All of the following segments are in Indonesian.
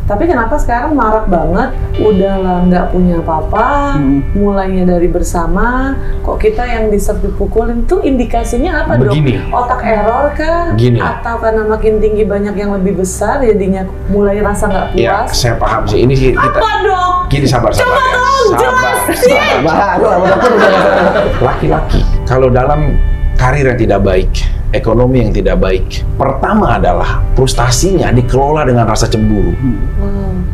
Tapi kenapa sekarang marak banget, udahlah nggak punya apa-apa, mulainya dari bersama, kok kita yang dipukulin tuh indikasinya apa Begini. dok? Otak error kah? Gini. Atau karena makin tinggi banyak yang lebih besar jadinya mulai rasa nggak puas? Ya, saya paham sih. Ini sih kita. Apa dok? Gini sabar. Coba Ya. dong, jelasin. Laki-laki kalau dalam karir yang tidak baik, ekonomi yang tidak baik, pertama adalah frustasinya dikelola dengan rasa cemburu.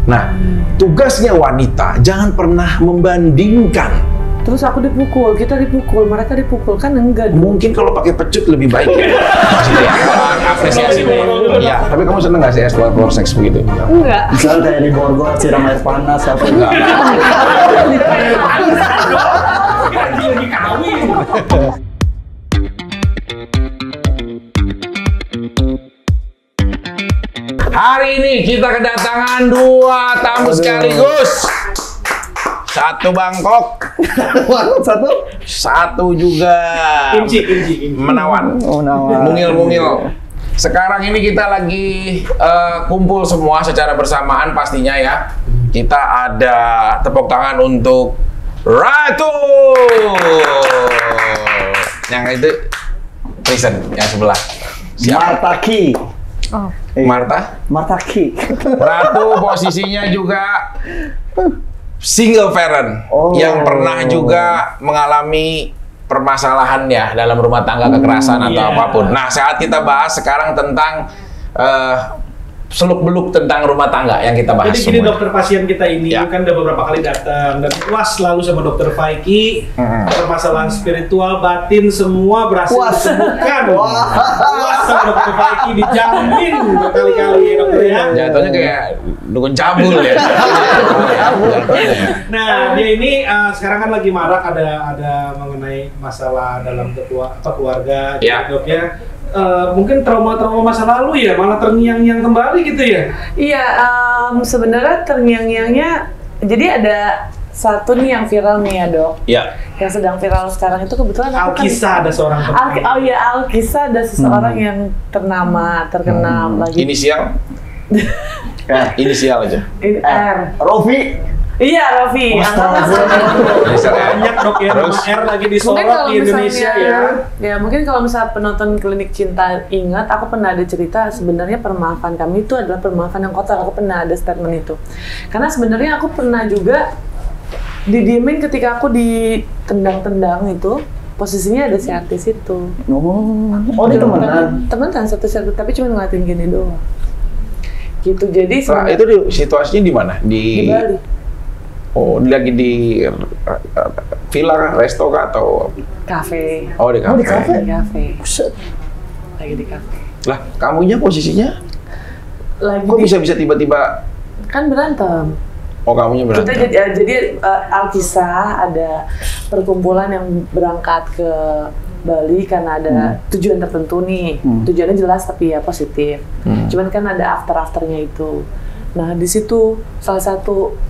Nah, tugasnya wanita jangan pernah membandingkan. Terus aku dipukul, kita dipukul, mereka dipukul, kan enggak dong? Mungkin kalau pakai pecut lebih baik ya. Maksudnya apresiasi. Ya, tapi kamu seneng nggak sih explore seks begitu? Enggak. Misalnya kayak di Borgol, siram air panas, apa Enggak. Lagi kawin. Hari ini kita kedatangan 2 tamu sekaligus. Satu Bangkok, satu juga Inci. Menawan. Mungil-mungil. Sekarang ini kita lagi kumpul semua secara bersamaan pastinya ya. Kita ada tepuk tangan untuk Ratu. Yang itu Prison yang sebelah. Martaki. Oh. Marta. Martaki. Ratu posisinya juga single parent yang pernah juga mengalami permasalahan ya dalam rumah tangga, kekerasan atau apapun. Nah, saat kita bahas sekarang tentang seluk-beluk tentang rumah tangga yang kita bahas. Jadi gini, dokter pasien kita ini kan udah beberapa kali datang dan puas selalu sama dokter Faiki. Permasalahan spiritual, batin semua berhasil disembuhkan. Puas sama dokter Faiki, dijamin berkali-kali ya dokter ya. Jatuhnya kayak dukun cabul ya. Nah, dia ini sekarang kan lagi marak ada mengenai masalah dalam keluarga, dok ya. Mungkin trauma-trauma masa lalu ya, malah terngiang-ngiang kembali gitu ya? Iya, sebenarnya terngiang-ngiangnya, jadi ada satu nih yang viral nih ya dok. Iya. Yang sedang viral sekarang itu kebetulan aku Alkisah ada seorang Alkisah ada seseorang yang terkenal lagi. Inisial? Inisial aja. R. Rofi. Iya, Raffi. banyak dok ya, nama R lagi disorot di Indonesia ya. Ya mungkin kalau misalnya penonton Klinik Cinta ingat, aku pernah ada cerita sebenarnya permaafan kami itu adalah permaafan yang kotor. Aku pernah ada statement itu. Karena sebenarnya aku pernah juga didiemin ketika aku ditendang-tendang itu. Posisinya ada si artis itu. Oh, dia temenan? Temenan satu tapi cuma ngeliatin gini doang. Gitu, jadi Nah, itu situasinya di mana? Di Bali. Oh, lagi di villa, resto kah atau Kafe. Oh, di kafe. di kafe? Di kafe. Lagi di kafe. Lah, kamunya posisinya Lagi kok bisa tiba-tiba kan berantem. oh, kamunya Kita berantem. jadi Alkisah ada perkumpulan yang berangkat ke Bali karena ada tujuan tertentu nih. Tujuannya jelas tapi ya positif. Cuman kan ada afternya itu. Nah, di situ salah satu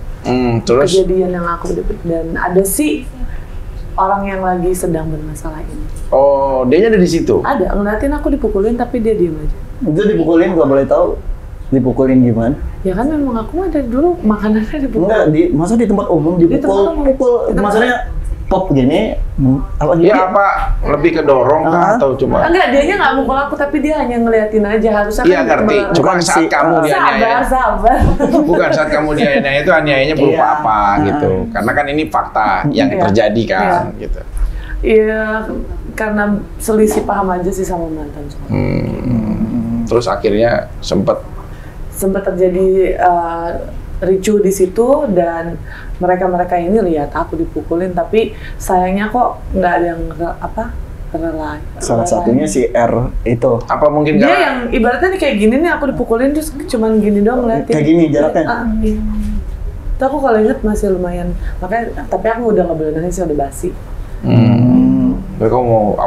Terus kejadian yang aku dan ada sih orang yang lagi sedang bermasalah ini. oh, dia ada di situ. Ada ngeliatin aku dipukulin tapi dia diem aja. Itu dipukulin, gak boleh tahu. Dipukulin gimana? Ya kan memang aku mah dari dulu makanannya dipukul. Enggak, masa di tempat umum Di tempat umum. dipukul? Maksudnya pop gini, apa gitu? Ya apa lebih ke dorong kah atau cuma Enggak, dianya nggak mukul aku tapi dia hanya ngeliatin aja. Harusnya Iya ngerti, cuma saat kamu dianiaya. sabar. Bukan saat kamu dianiaya itu aniayanya berupa apa gitu. Karena kan ini fakta yang terjadi kan gitu. Iya, karena selisih paham aja sih sama mantan. Terus akhirnya sempat terjadi ricuh di situ dan mereka ini lihat aku dipukulin tapi sayangnya kok nggak ada yang rela. Salah satunya si R itu. apa mungkin Dia karena yang ibaratnya nih kayak gini nih aku dipukulin terus cuman gini doang ngeliatin. Kayak gini jaraknya? Iya. Itu aku kalau inget masih lumayan, makanya tapi aku udah nggak boleh nangis, udah basi. mereka mau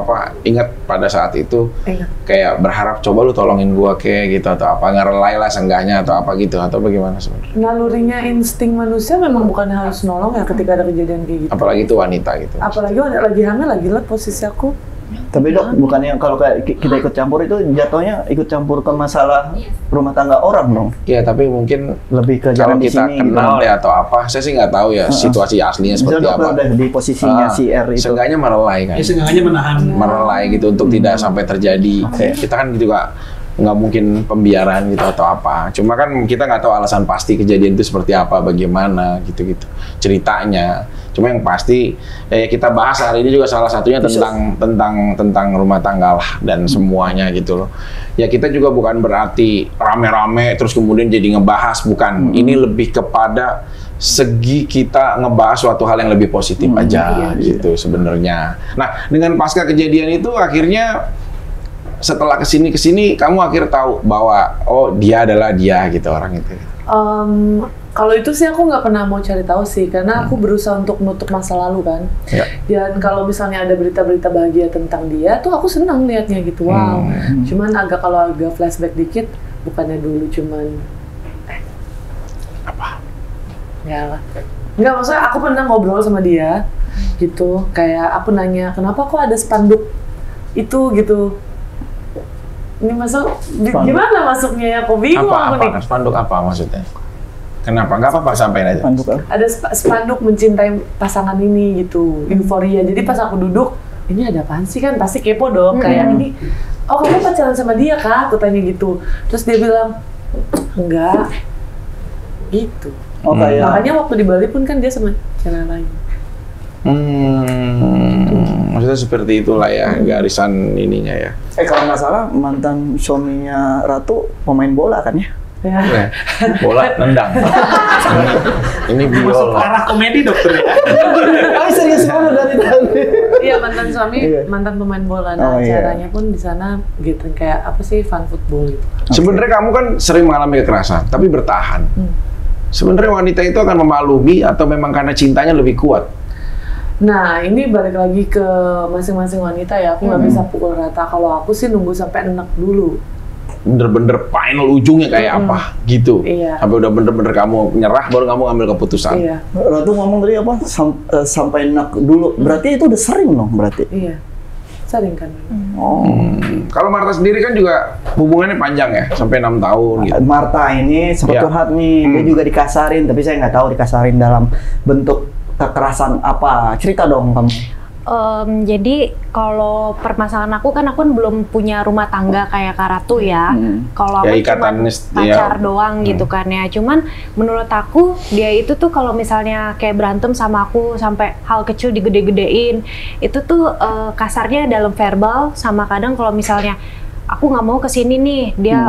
ingat pada saat itu Ingat. kayak berharap coba lu tolongin gua kayak gitu atau apa ngerelai lah seenggaknya atau apa gitu atau bagaimana sebenarnya Nalurinya insting manusia memang bukan harus nolong ya ketika ada kejadian kayak gitu. apalagi itu wanita gitu Apalagi lagi hamil, lagi lihat posisi aku Tapi dok, bukannya kalau kayak kita ikut campur itu jatuhnya ikut campur ke masalah rumah tangga orang dong? Ya, tapi mungkin Lebih ke kalau jalan di kita sini kenal gitu. ya atau apa, saya sih nggak tahu ya situasi aslinya seperti Misalnya apa. dok udah di posisinya si R itu. Seenggaknya melelai kan. Ya seenggaknya Melelai gitu untuk tidak sampai terjadi. Kita kan juga nggak mungkin pembiaran gitu atau apa. Cuma kan kita nggak tahu alasan pasti kejadian itu seperti apa, bagaimana gitu-gitu ceritanya. Cuma yang pasti kita bahas hari ini juga salah satunya tentang rumah tangga lah dan semuanya gitu loh. Ya kita juga bukan berarti rame-rame terus kemudian jadi ngebahas, bukan. Ini lebih kepada segi kita ngebahas suatu hal yang lebih positif aja gitu sebenarnya. Nah, dengan pasca kejadian itu akhirnya setelah kesini kamu akhirnya tahu bahwa oh dia adalah dia gitu orang itu. Kalau itu sih aku nggak pernah mau cari tahu sih, karena aku berusaha untuk nutup masa lalu kan. Ya. Dan kalau misalnya ada berita-berita bahagia tentang dia, tuh aku senang liatnya gitu. Wow. Cuman kalau agak flashback dikit, bukannya dulu cuman Apa? ya lah. Nggak, maksudnya aku pernah ngobrol sama dia gitu, kayak aku nanya kenapa kok ada spanduk itu gitu. Ini masuk gimana masuknya? Aku bingung aku nih. Spanduk apa maksudnya? Kenapa? Nggak apa-apa, sampaikan aja. Spanduk apa? Ada spanduk mencintai pasangan ini gitu, euforia. Jadi pas aku duduk, ini ada apaan sih, kan pasti kepo dong. Kayak ini, oh kamu pacaran sama dia kah? Aku tanya gitu. Terus dia bilang, enggak. Gitu. Oh, kayak Makanya waktu di Bali pun kan dia sama cewek lain. Maksudnya seperti itulah ya garisan ininya ya. kalau nggak salah mantan suaminya Ratu pemain bola kan ya? Ya. Bola nendang. Ini Masuk ke biola. arah komedi dokter ya. Oh serius banget dari tadi. Iya, mantan suami, mantan pemain bola. Nah, Oh, iya. caranya pun di sana gitu, kayak apa sih, fun football gitu. Sebenarnya kamu kan sering mengalami kekerasan, tapi bertahan. Sebenarnya wanita itu akan memaklumi atau memang karena cintanya lebih kuat? Nah, ini balik lagi ke masing-masing wanita ya. Aku nggak bisa pukul rata. Kalau aku sih nunggu sampai enek dulu. Bener-bener final ujungnya kayak apa gitu. Iya. Sampai udah bener-bener kamu nyerah baru kamu ambil keputusan. Iya, Ratu ngomong tadi apa? Sampai enak dulu. Berarti itu udah sering dong berarti. iya. Sering kan. Kalau Marta sendiri kan juga hubungannya panjang ya, sampai 6 tahun gitu. Marta ini sempat Iya. curhat nih, dia juga dikasarin, tapi saya nggak tahu dikasarin dalam bentuk kekerasan apa. Cerita dong kamu. Jadi kalau permasalahan aku kan belum punya rumah tangga kayak Kak Ratu ya. Kalau Ya, aku ikatan cuma pacar ya. doang gitu kan ya. Cuman menurut aku dia itu tuh kalau misalnya kayak berantem sama aku sampai hal kecil digede-gedein, itu tuh kasarnya dalam verbal, sama kadang kalau misalnya aku nggak mau kesini nih, dia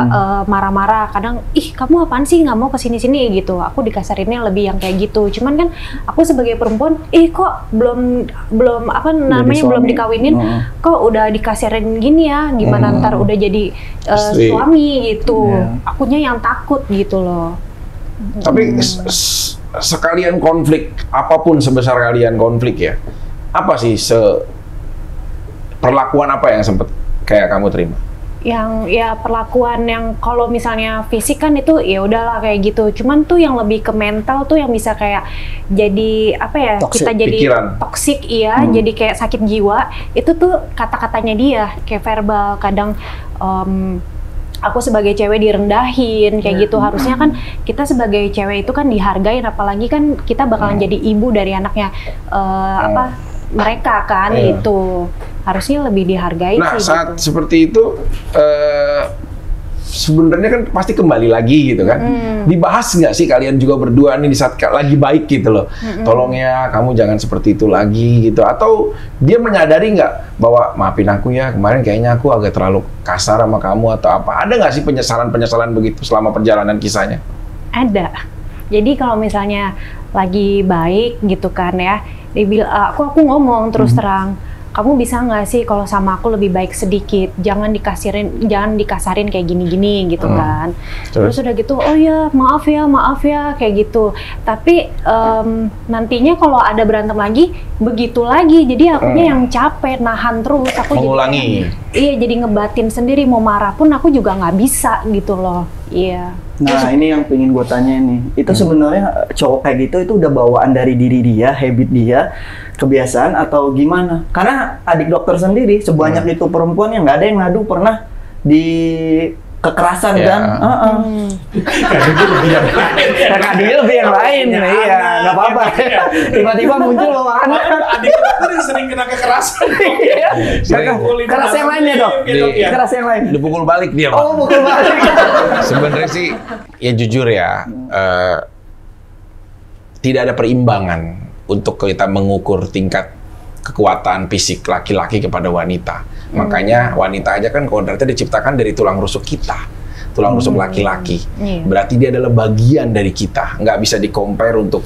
marah-marah. Kadang, ih kamu apaan sih nggak mau kesini-sini gitu. Aku dikasarinnya lebih yang kayak gitu. Cuman kan aku sebagai perempuan, kok belum apa namanya belum dikawinin, kok udah dikasirin gini ya? Gimana ntar udah jadi Istri. suami gitu. Akunya yang takut gitu loh. Tapi sekalian konflik, apapun sebesar kalian konflik ya, apa sih perlakuan apa yang sempet kayak kamu terima? Yang ya perlakuan yang kalau misalnya fisik kan itu ya udahlah kayak gitu. Cuman tuh yang lebih ke mental tuh yang bisa kayak jadi apa ya, Toxic kita jadi pikiran. toksik jadi kayak sakit jiwa. Itu tuh kata-katanya dia kayak verbal. Kadang aku sebagai cewek direndahin kayak gitu. Harusnya kan kita sebagai cewek itu kan dihargain, apalagi kan kita bakalan jadi ibu dari anaknya mereka kan gitu. Harusnya lebih dihargai Nah, sih saat gitu. seperti itu sebenarnya kan pasti kembali lagi gitu kan. Dibahas nggak sih kalian juga berdua nih di saat lagi baik gitu loh. Tolong ya kamu jangan seperti itu lagi gitu. Atau dia menyadari nggak bahwa maafin aku ya, kemarin kayaknya aku agak terlalu kasar sama kamu atau apa. Ada nggak sih penyesalan-penyesalan begitu selama perjalanan kisahnya? Ada. Jadi kalau misalnya lagi baik gitu kan ya, dia bilang, aku ngomong terus terang, kamu bisa nggak sih kalau sama aku lebih baik sedikit, jangan dikasarin kayak gini-gini gitu kan. Terus udah gitu, oh ya maaf ya kayak gitu. Tapi nantinya kalau ada berantem lagi, begitu lagi. Jadi akunya yang capek, nahan terus. Aku Mengulangi. Iya, jadi ngebatin sendiri. Mau marah pun aku juga nggak bisa gitu loh. Iya. Nah, ini yang pengen gue tanya nih. Itu sebenarnya cowok kayak gitu itu udah bawaan dari diri dia, habit dia, kebiasaan atau gimana? Karena adik dokter sendiri sebanyak itu perempuan yang nggak ada yang ngadu pernah di kekerasan kan? Kadunya lebih yang lain, iya, nggak apa-apa. Tiba-tiba muncul bawa anak. Adik dokter yang sering kena kekerasan. Keras yang lainnya dok. Keras yang lain. Dipukul balik dia. Oh, pukul balik. Sebenarnya sih, ya jujur ya, tidak ada perimbangan untuk kita mengukur tingkat kekuatan fisik laki-laki kepada wanita. Makanya wanita aja kan kodratnya diciptakan dari tulang rusuk kita, tulang rusuk laki-laki. Berarti dia adalah bagian dari kita, nggak bisa di-compare untuk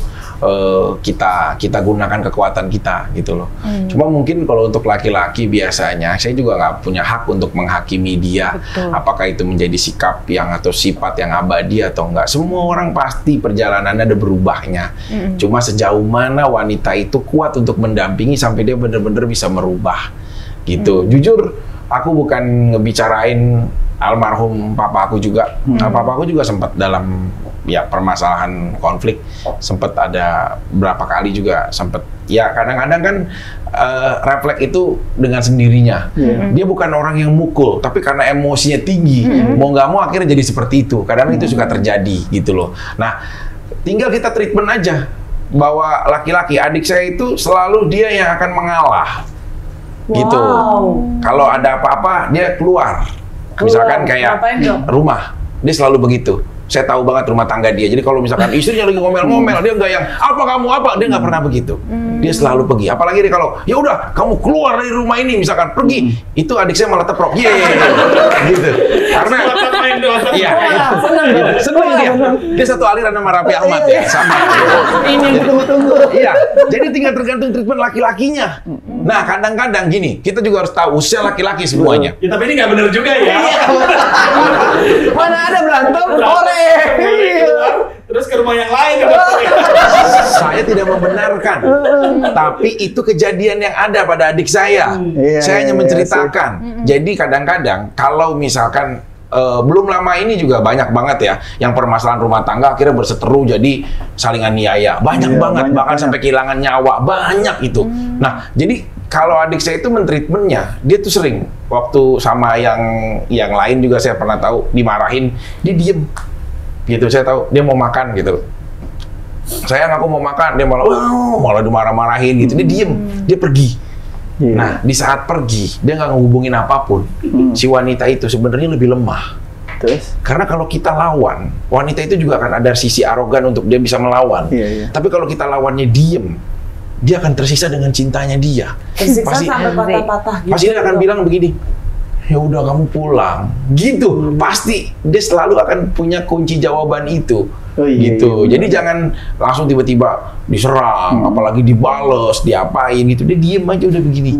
kita gunakan kekuatan kita gitu loh. Cuma mungkin kalau untuk laki-laki biasanya saya juga nggak punya hak untuk menghakimi dia. Betul. Apakah itu menjadi sikap yang atau sifat yang abadi atau enggak. Semua orang pasti perjalanannya ada berubahnya. Cuma sejauh mana wanita itu kuat untuk mendampingi sampai dia benar-benar bisa merubah gitu. Jujur aku bukan ngebicarain almarhum papa aku juga. Papa aku juga sempat dalam ya permasalahan konflik, sempat ada berapa kali juga sempat ya kadang-kadang kan refleks itu dengan sendirinya. Dia bukan orang yang mukul, tapi karena emosinya tinggi, mau nggak mau akhirnya jadi seperti itu. Kadang itu suka terjadi gitu loh. Nah, tinggal kita treatment aja bahwa laki-laki adik saya itu selalu dia yang akan mengalah. Gitu. Kalau ada apa-apa dia keluar. Misalkan kayak rumah, dia selalu begitu. Saya tahu banget rumah tangga dia. Jadi kalau misalkan istrinya lagi ngomel-ngomel, dia nggak yang apa kamu apa, dia nggak pernah begitu. Dia selalu pergi. Apalagi dia kalau ya udah kamu keluar dari rumah ini, misalkan pergi, itu adik saya malah teprok, gitu. Karena iya, seneng dia. Dia satu aliran sama Raffi Ahmad ya, sama. Ini yang tunggu-tunggu. Iya, jadi tinggal tergantung treatment laki-lakinya. Nah, kadang-kadang gini, kita juga harus tahu usia laki-laki semuanya. Ya, tapi ini nggak benar juga ya. Mana ada berantem, Terus ke rumah yang lain. Saya tidak membenarkan, tapi itu kejadian yang ada pada adik saya. Saya hanya menceritakan. Jadi kadang-kadang kalau misalkan belum lama ini juga banyak banget ya yang permasalahan rumah tangga akhirnya berseteru jadi saling aniaya. Banyak banget, bahkan sampai kehilangan nyawa, banyak itu. Nah, jadi kalau adik saya itu mentreatmentnya, dia tuh sering waktu sama yang lain juga saya pernah tahu dimarahin, dia diem. Gitu, saya tahu dia mau makan gitu. Sayang aku mau makan, dia malah dimarah-marahin gitu. Dia diem, dia pergi. Nah, di saat pergi, dia nggak ngehubungin apapun. Si wanita itu sebenarnya lebih lemah. Terus? Karena kalau kita lawan, wanita itu juga akan ada sisi arogan untuk dia bisa melawan. Tapi kalau kita lawannya diem, dia akan tersisa dengan cintanya dia. Tersiksa sampai patah-patah gitu. Pasti dia akan bilang begini, ya udah kamu pulang, gitu. Pasti dia selalu akan punya kunci jawaban itu. Gitu. Jadi jangan langsung tiba-tiba diserang, apalagi dibales, diapain gitu. Dia diem aja udah begini.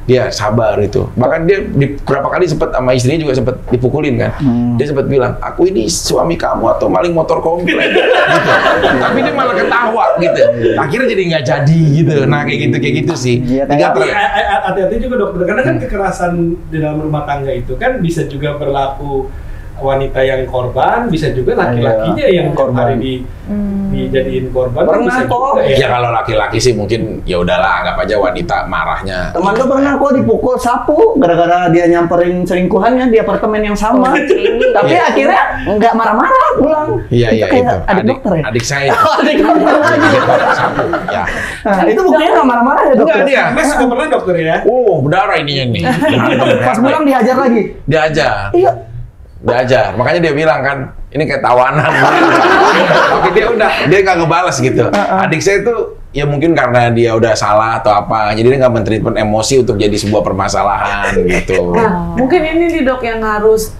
Dia sabar itu. Bahkan dia berapa kali sempat sama istrinya juga sempat dipukulin kan. Dia sempat bilang, aku ini suami kamu atau maling motor komplek. Gitu. Tapi dia malah ketawa gitu. Akhirnya jadi nggak jadi gitu. Nah kayak gitu sih. Hati-hati juga dokter. Karena kan kekerasan di dalam rumah tangga itu kan bisa juga berlaku wanita yang korban, bisa juga laki-lakinya yang korban dijadiin korban. Pernah bisa kok. juga, Ya kalau laki-laki sih mungkin ya udahlah anggap aja wanita marahnya. Teman lu pernah kok dipukul sapu gara-gara dia nyamperin selingkuhannya di apartemen yang sama. Tapi akhirnya nggak marah-marah pulang. Iya itu. Adik dokter ya? Adik saya. Adik dokter lagi. Sapu. Ya. Nah, itu buktinya nggak marah-marah ya dokter? Enggak dia. Mas juga pernah dokter ya? Oh berdarah ininya nih. Pas pulang dihajar lagi? Diajar. Iya. Diajar. Makanya dia bilang kan, ini kayak tawanan. Tapi dia nggak ngebales gitu. Adik saya itu ya mungkin karena dia udah salah atau apa, jadi dia nggak mentreatment emosi untuk jadi sebuah permasalahan gitu. Nah, mungkin ini nih dok yang harus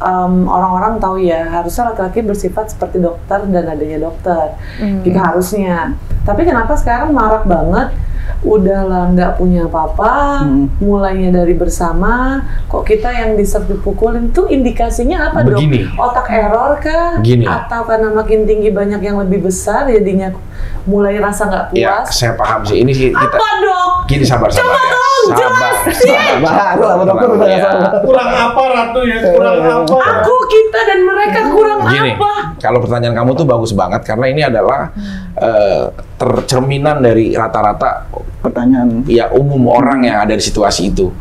orang-orang tahu ya, harusnya laki-laki bersifat seperti dokter dan adanya dokter. Kita harusnya. Tapi kenapa sekarang marak banget udahlah nggak punya apa-apa, mulainya dari bersama, kok kita yang dipukulin tuh indikasinya apa Begini. dok? Otak error kah? Gini. Atau karena makin tinggi banyak yang lebih besar jadinya mulai rasa nggak puas? Ya, saya paham sih. Ini sih kita. Apa dok? Gini sabar ya. Coba dong, jelasin. Baru lah dokter udah nggak sabar. Kurang apa Ratu ya? Kurang apa? Aku, kita, dan mereka kurang Gini, apa? kalau pertanyaan kamu tuh bagus banget karena ini adalah tercerminan dari rata-rata Pertanyaan. ya umum orang yang ada di situasi itu.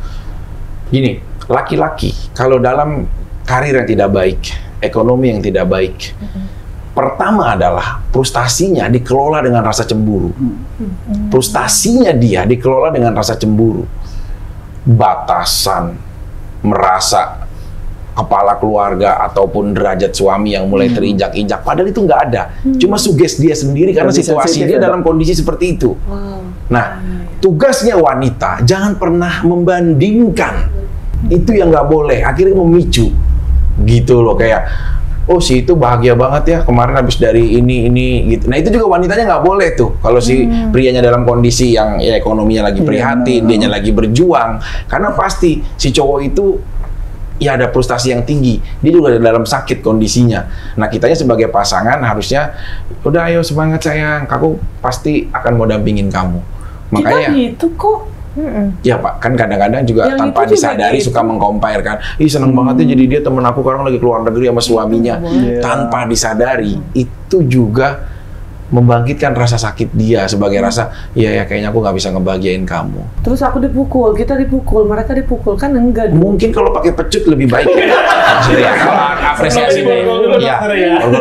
Gini, laki-laki kalau dalam karir yang tidak baik, ekonomi yang tidak baik, pertama adalah frustasinya dikelola dengan rasa cemburu. Frustasinya dia dikelola dengan rasa cemburu. Batasan, merasa kepala keluarga ataupun derajat suami yang mulai terinjak-injak. Padahal itu nggak ada. Cuma suges dia sendiri karena Kondisi situasi sensitif dia ya, dalam kondisi seperti itu. Wow. Nah, tugasnya wanita jangan pernah membandingkan. Itu yang nggak boleh. Akhirnya memicu. Gitu loh, kayak oh si itu bahagia banget ya kemarin habis dari ini gitu. Nah itu juga wanitanya nggak boleh tuh kalau si prianya dalam kondisi yang ya ekonominya lagi prihatin, dianya lagi berjuang, karena pasti si cowok itu ya ada frustasi yang tinggi, dia juga dalam sakit kondisinya. Nah kitanya sebagai pasangan harusnya udah ayo semangat sayang, aku pasti akan mau dampingin kamu. Makanya Kita gitu kok. ya Pak, kan kadang-kadang juga Yang tanpa itu juga disadari gitu. suka meng-compare kan. Ih seneng banget ya jadi dia temen aku sekarang lagi keluar negeri sama suaminya. Tanpa disadari itu juga membangkitkan rasa sakit dia sebagai rasa ya kayaknya aku nggak bisa ngebahagiain kamu. Terus aku dipukul, kita dipukul, mereka dipukul, kan enggak dong. Mungkin kalau pakai pecut lebih baik ya. Maksudnya kalau apresiasi deh. Ya,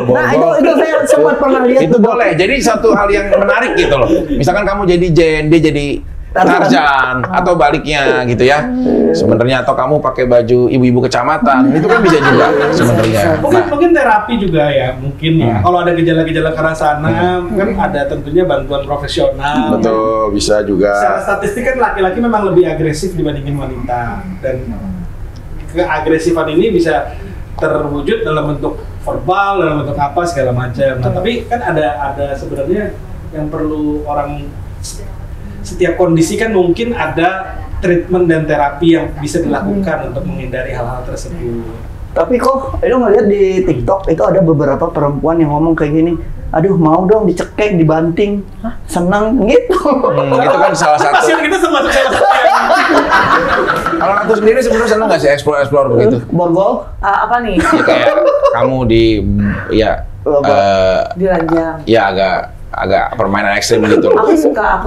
Nah itu saya sempat pernah lihat itu tuh, Dok. boleh. Jadi satu hal yang menarik gitu loh. Misalkan kamu jadi Jen, dia jadi Tarzan atau baliknya gitu ya. Sebenarnya atau kamu pakai baju ibu-ibu kecamatan, itu kan bisa juga sebenarnya. Mungkin terapi juga ya, mungkin ya. Kalau ada gejala-gejala ke arah sana, kan ada tentunya bantuan profesional. Betul, bisa juga. Secara statistik kan laki-laki memang lebih agresif dibandingin wanita, dan keagresifan ini bisa terwujud dalam bentuk verbal, dalam bentuk apa segala macam. Nah, tapi kan ada sebenarnya yang perlu orang, setiap kondisi kan mungkin ada treatment dan terapi yang bisa dilakukan untuk menghindari hal-hal tersebut. Tapi kok, lu ngeliat di TikTok itu ada beberapa perempuan yang ngomong kayak gini, aduh mau dong dicekek, dibanting, seneng gitu. Itu kan salah satu. Pasien kita termasuk salah satu yang Kalau aku sendiri sebenarnya senang nggak sih explore begitu? Borgol? Apa nih? Ya kayak kamu Diranjang. ya agak permainan ekstrim gitu loh. Aku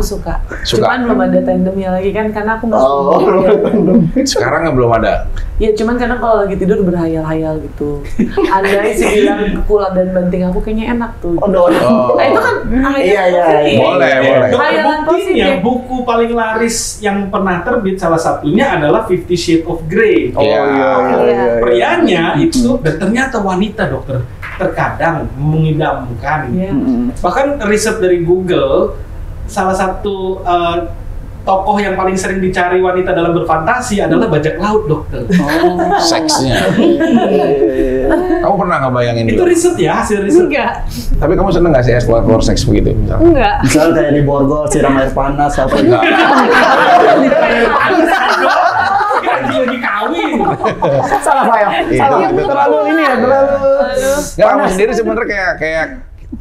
suka. Cuman belum ada tandemnya lagi kan, karena aku masih Sekarang nggak belum ada. Ya cuman karena kalau lagi tidur berhayal-hayal gitu. Andai sih bilang pulang dan banting aku kayaknya enak tuh. Nah itu kan Iya. Boleh. Hayalan Buktinya positif. buku paling laris yang pernah terbit salah satunya adalah 50 Shades of Grey. Iya. Prianya itu, dan ternyata wanita dokter terkadang mengidamkan. Iya. Bahkan riset dari Google, salah satu tokoh yang paling sering dicari wanita dalam berfantasi adalah bajak laut, dokter. Seksnya. Kamu pernah nggak bayangin Itu juga? riset ya, hasil riset. Enggak, Tapi kamu seneng nggak sih explore seks begitu? Misalnya? enggak. Misalnya kayak di Borgol, siram air panas apa Enggak. Lagi kawin. Salah saya. Salah. Itu. Terlalu ini ya, terlalu. Nggak, kamu sendiri sebenarnya kayak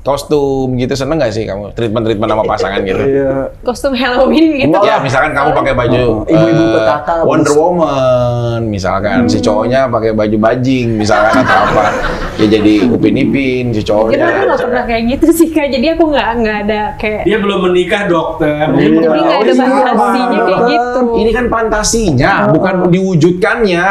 kostum gitu seneng nggak sih kamu treatment sama pasangan gitu? Iya. Kostum Halloween gitu. Ya misalkan kamu pakai baju Ibu-ibu petaka, Wonder Woman, misalkan si cowoknya pakai baju bajing, misalkan atau apa, ya jadi Upin Ipin si Jadi cowoknya. aku nggak pernah kayak gitu sih Kak. Jadi aku nggak ada kayak. Dia belum menikah, dokter. Jadi nggak ada fantasinya kayak gitu. Ini kan fantasinya, bukan diwujudkannya.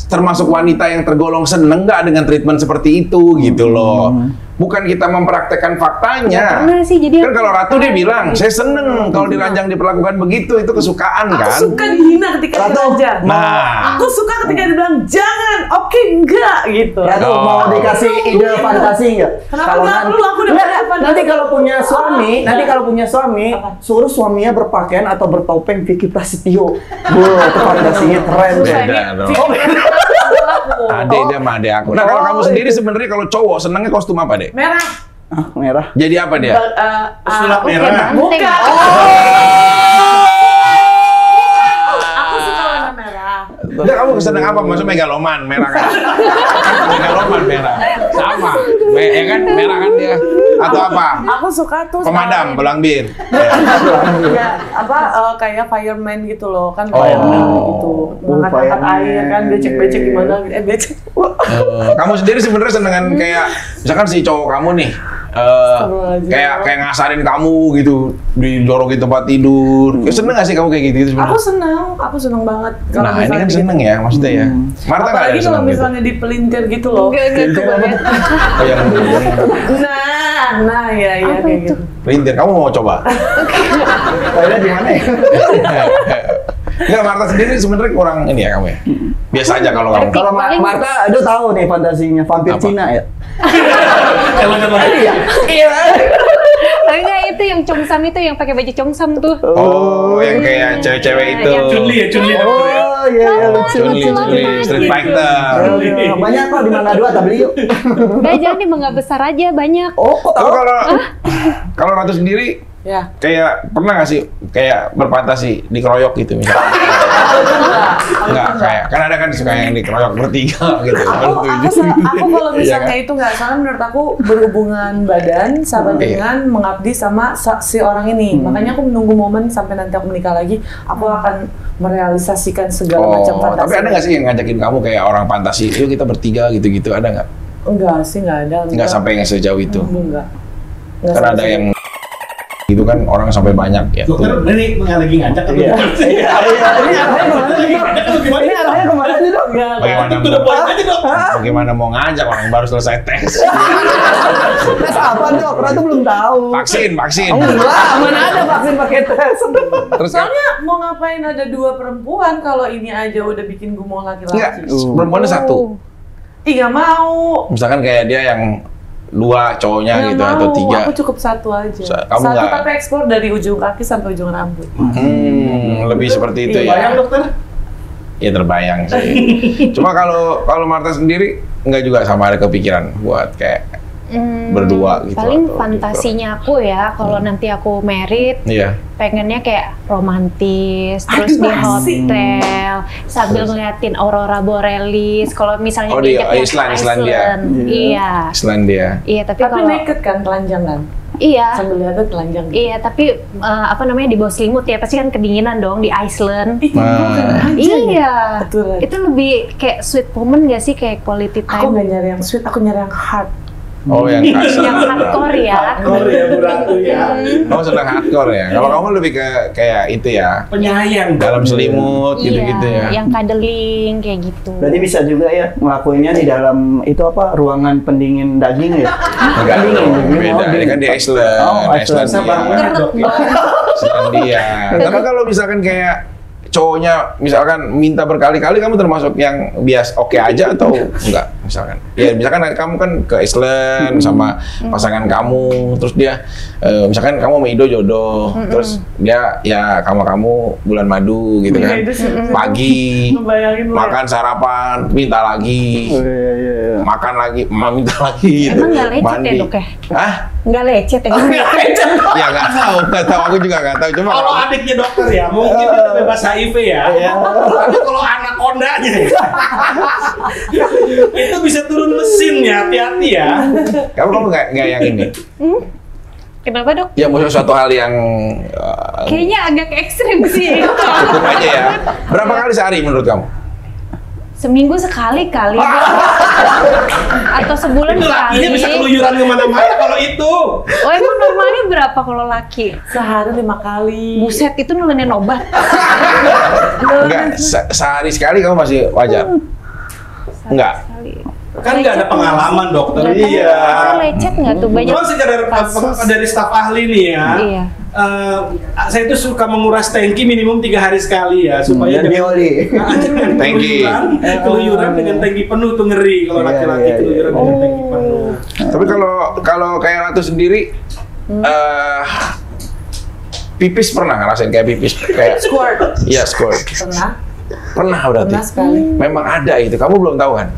Termasuk wanita yang tergolong seneng nggak dengan treatment seperti itu gitu loh. Bukan kita mempraktekkan faktanya. Pernah sih, jadi Kan kalau Ratu dia bilang, saya seneng kalau diranjang diperlakukan begitu, itu kesukaan kan. Aku suka dihina ketika Ratu, diranjang. Nah, Aku suka ketika dibilang jangan, oke enggak gitu. Ya tuh mau dikasih ide fantasi nggak? Kenapa nggak perlu? Aku udah Nggak, punya fantasi. nanti kalau punya suami, suruh suaminya berpakaian atau bertopeng Vicky Prasetyo. Itu fantasinya keren. beda dong. Ade dia sama ade aku. Nah kalau kamu sendiri sebenarnya kalau cowok senengnya kostum apa deh? Merah. Ah, merah. Jadi apa dia? Sulap Oke, merah. banteng. Bukan. seneng apa? Maksudnya megaloman, merah kan? Megaloman merah. Sama. Ya kan? Merah kan dia. Atau apa? Aku suka tuh Pemadam, belang bir. ya, kayak fireman gitu loh, kan fireman gitu. Mengangkat air kan, becek-becek gimana gitu. Becek. Kamu sendiri sebenarnya senengan kayak misalkan si cowok kamu nih kayak ngasarin kamu gitu, didorong di tempat tidur. Seneng gak sih kamu kayak gitu sebenarnya? Aku seneng banget. Nah, ini kan seneng ya maksudnya ya. Marta nggak ada apalagi kalau misalnya gitu? dipelintir gitu loh. Enggak kebayang. Oh, yang Nah, ya kayak gitu. pelintir, kamu mau coba? Kayaknya di mana ya? Enggak, Marta sendiri sebenarnya kurang ini ya kamu ya. Biasa aja kalau kamu. Kalau Marta, aduh tahu nih fantasinya vampir Apa? Cina ya. Iya. Enggak, itu yang Chongsam itu yang pakai baju Chongsam tuh. Oh, yang kayak cewek-cewek itu. Chun-Li ya, Chun-Li dokter ya. Oh iya, lucu. Chun-Li, Street Fighter. Banyak kok di mana dua tak beli yuk. Enggak, jangan di Mangga Besar aja banyak. Oh, kok Tapi tahu? kalau Ratu sendiri Ya. kayak pernah nggak sih kayak berfantasi dikeroyok gitu misalnya? Enggak, kayak kan ada kan suka yang dikeroyok bertiga gitu. Aku kalau misalnya itu nggak salah, menurut aku berhubungan badan sama dengan mengabdi sama si orang ini. Makanya aku menunggu momen sampai nanti aku menikah lagi, aku akan merealisasikan segala macam fantasi. Tapi ada nggak sih yang ngajakin kamu kayak orang fantasi, yuk kita bertiga gitu-gitu, ada nggak? Enggak sih, nggak ada. Nggak sampai yang sejauh itu. Enggak. Kan ada yang itu kan orang sampai banyak ya. Dokter, ini nggak lagi ngajak atau Iya. gimana? Ini arahnya kemana sih dok? Bagaimana Itu udah poin aja dok. Bagaimana mau ngajak orang baru selesai tes? Tes apa dok? Ratu belum tahu. Vaksin. Oh, enggak, mana ada vaksin pakai tes? Terus Soalnya mau ngapain ada 2 perempuan kalau ini aja udah bikin gue mau enggak, laki-laki. perempuannya satu. Ih, nggak mau. Misalkan kayak dia yang 2 cowoknya Nggak gitu mau. atau 3. Aku cukup 1 aja. Kamu Satu nggak? tapi ekspor dari ujung kaki sampai ujung rambut. Lebih seperti itu ya. Bayang dokter? Ya terbayang sih. Cuma kalau Marta sendiri nggak juga sama ada kepikiran buat kayak berdua gitu. Paling atau fantasinya aku ya, kalau nanti aku married, gitu. Iya. pengennya kayak romantis, terus di asik. hotel sambil ngeliatin aurora borealis. Kalau misalnya Oh, di diajaknya ke Islandia. Iya. Islandia. Iya, tapi Tapi kalau naked kan, telanjang kan? iya. Sambil lihatnya telanjang. Iya, tapi di bawah selimut ya, pasti kan kedinginan dong di Iceland. Ih, bukan aja ya? Iya, Betul. itu lebih kayak sweet moment gak sih, kayak quality Aku time? nggak nyari yang sweet, aku nyari yang hard. Oh, yang kasar. Yang hardcore ya. Hardcore ya, Bu Ratu ya. Kamu senang hardcore ya? Kalau kamu lebih ke kayak itu ya, Penyayang. dalam selimut gitu-gitu ya. Yang cuddling kayak gitu. Berarti bisa juga ya ngelakuinnya di dalam itu apa ruangan pendingin daging ya? Enggak, Pendingin, beda. Ini kan di Iceland. Oh, Iceland. Islandia. Dok, ya. Islandia. Tapi kalau misalkan kayak cowoknya misalkan minta berkali-kali, kamu termasuk yang bias oke aja atau enggak misalkan? Ya misalkan kamu kan ke Iceland sama pasangan kamu, terus dia misalkan kamu sama Ido jodoh, terus dia ya kamu bulan madu gitu kan, Iya, itu sih. pagi Ngebayangin lu ya. makan sarapan, minta lagi, Iya. makan lagi, minta lagi gitu. Emang nggak lecet ya, Mandi. Dok ya? Hah? Nggak lecet ya? Ya nggak tahu, aku juga nggak tahu. Cuma Kalau adiknya dokter ya, mungkin dia bebas HIV ya. Tapi kalau anakondanya itu bisa turun mesin ya, hati-hati ya. kamu nggak yang ini? Kenapa dok? Ya mau suatu hal yang Kayaknya agak ekstrim sih. cukup aja ya. Berapa kali sehari menurut kamu? Seminggu sekali kali. Atau sebulan Itu lakinya sekali. bisa keluyuran kemana-mana kalau itu. Oh, emang normalnya berapa kalau laki? Sehari 5 kali. Buset, itu nemenin obat. Enggak, sehari sekali kamu masih wajar? Enggak. Sekali. Kan nggak ada pengalaman dokter. Nggak tahu, Iya. dokter lecet nggak tuh banyak Cuman sekedar kasus. dari staf ahli nih ya. Iya. Saya itu suka menguras tangki minimum 3 hari sekali ya supaya Dan bioli. jangan Tangki. keluyuran dengan tangki penuh tuh ngeri kalau Iya, laki-laki iya, keluyuran iya. dengan tangki penuh. Tapi kalau kayak Ratu sendiri, pipis pernah ngerasain kayak pipis kayak? Squirt. Iya, squirt. Pernah Pernah berarti. sekali. Memang ada itu. Kamu belum tahu kan?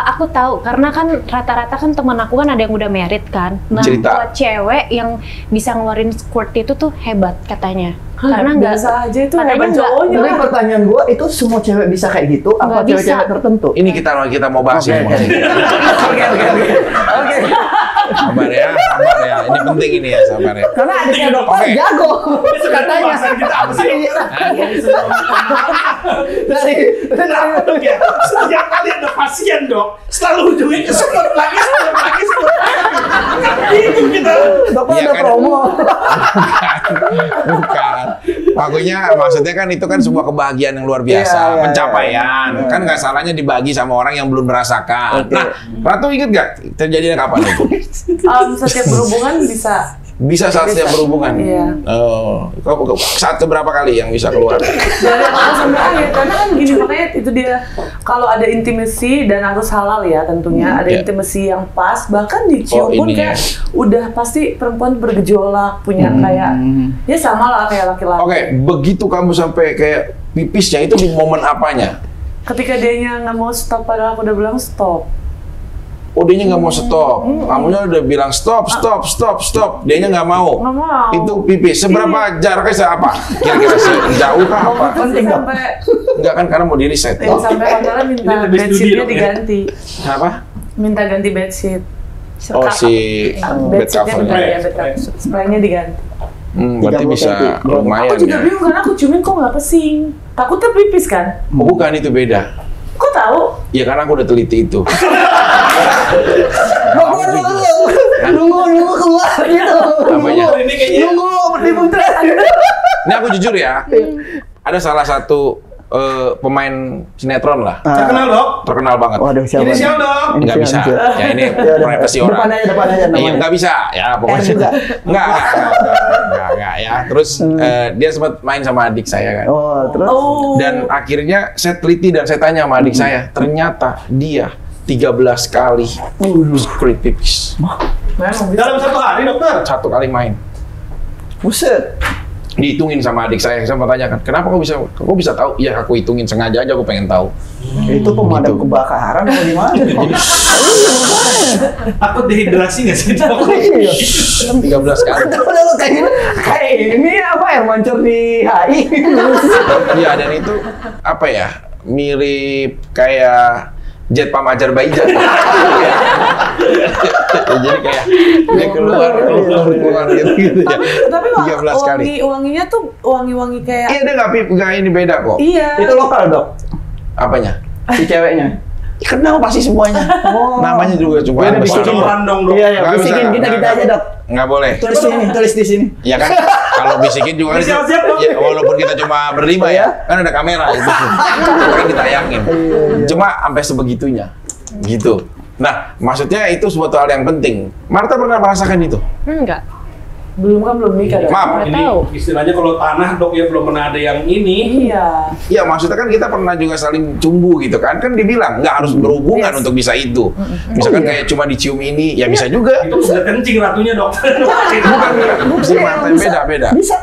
Aku tahu karena kan rata-rata kan teman aku kan ada yang udah married kan. Nah, Cerita. buat cewek yang bisa ngeluarin squirt itu tuh hebat katanya. Karena nggak biasa aja itu katanya hebat nggak- cowoknya. Tapi pertanyaan gua itu semua cewek bisa kayak gitu apa Nggak cewek-cewek bisa. tertentu? Ini kita mau bahas Oke, ini. oke. Oke. Sabar ya. Ini penting ini ya, sabar ya. Karena adiknya dokter Oke. jago. Katanya bahasan kita apa sih? Dari Dok ya, setiap kali ada pasien dok, selalu ujungnya kesebut lagi. Bingung kita. dokter Iya ada kan? promo. Bukan. Maksudnya kan itu kan sebuah kebahagiaan yang luar biasa, Iya, iya, pencapaian. Kan nggak salahnya dibagi sama orang yang belum merasakan. Oke. Nah, Ratu inget nggak terjadinya kapan itu? Setiap berhubungan bisa. Bisa saat setiap berhubungan. Iya. Oh, saat keberapa kali yang bisa keluar? Dari awal sampai akhir, karena kan gini, makanya itu dia, kalau ada intimasi dan harus halal ya tentunya, ada Iya. intimasi yang pas, bahkan dicium pun ini kayak ya. udah pasti perempuan bergejolak, punya kayak, ya sama lah kayak laki-laki. Oke, begitu kamu sampai kayak pipisnya itu di momen apanya? Ketika dianya nggak mau stop, padahal aku udah bilang stop. Oh, dianya nggak mau stop. Kamunya udah bilang stop. Dianya nggak mau. Nggak mau. Itu pipis. Seberapa jaraknya apa? Kira-kira sejauh kah apa? Waktu itu sih sampai, Enggak kan karena mau di reset. sampai hotelnya minta Ini lebih bedsheetnya studi dong, ya? diganti. Apa? Minta ganti bedsheet. Oh, si bed Bedsheetnya cover. minta ya, bed cover. Spraynya diganti. Berarti 30 bisa cm. lumayan Aku juga ya. bingung karena aku ciumin kok nggak pesing. Takutnya pipis kan? Oh, bukan, itu beda. Kok tahu? Ya karena aku udah teliti itu. Nunggu keluar gitu. Apanya? Ini kayaknya Nunggu diputar. Ini aku jujur ya. Ada salah satu pemain sinetron lah. terkenal dok. Terkenal banget. Waduh, siapa? Inisial dong. Nggak bisa. Ya ini Ya udah. privacy orang. Depan aja Iya, namanya. nggak bisa. Ya pokoknya. juga. Nggak ya. Terus dia sempat main sama adik saya kan. Oh, terus? Oh. Dan akhirnya saya teliti dan saya tanya sama adik saya. Ternyata dia 13 kali squid pipis. Memang bisa. Dalam satu hari dokter. Satu kali main. Buset. Dihitungin sama adik saya mau tanyakan, kenapa kok bisa tahu? Ya aku hitungin, sengaja aja aku pengen tahu. Itu pemadam kebakaran atau gimana? Aku dehidrasi nggak sih dok? 13 kali. Udah kayak ini apa ya mancur di HI. Iya, dan itu apa ya? Mirip kayak jet pam Azerbaijan. Jadi kayak dia keluar gitu ya. Tapi 13 kali. wanginya tuh wangi kayak. Iya, dia nggak ini beda kok. Iya. Itu lokal, Dok. Apanya? Si ceweknya. Kenal pasti semuanya. Namanya juga cuma Udah besar. bisikin. Bocoran dong dok. Iya, ya, Nggak bisikin bisa, kita nggak. aja, Dok. Nggak boleh. Tulis di sini. Ya kan, kalau bisikin juga kan, Siap-siap dong. ya, walaupun kita cuma berlima ya, kan ada kamera itu, kan ditayangin. Cuma sampai sebegitunya, gitu. Nah, maksudnya itu suatu hal yang penting. Marta pernah merasakan itu? Enggak. Belum nikah. Maaf, Nggak Ini tahu. istilahnya kalau tanah dok ya belum pernah ada yang ini. Iya. Iya, maksudnya kan kita pernah juga saling cumbu gitu kan? Kan dibilang nggak harus berhubungan Yes. untuk bisa itu. Misalkan kayak cuma dicium ini, ya bisa juga. Itu udah kencing ratunya dokter. Bukan, si Marta beda. Bisa.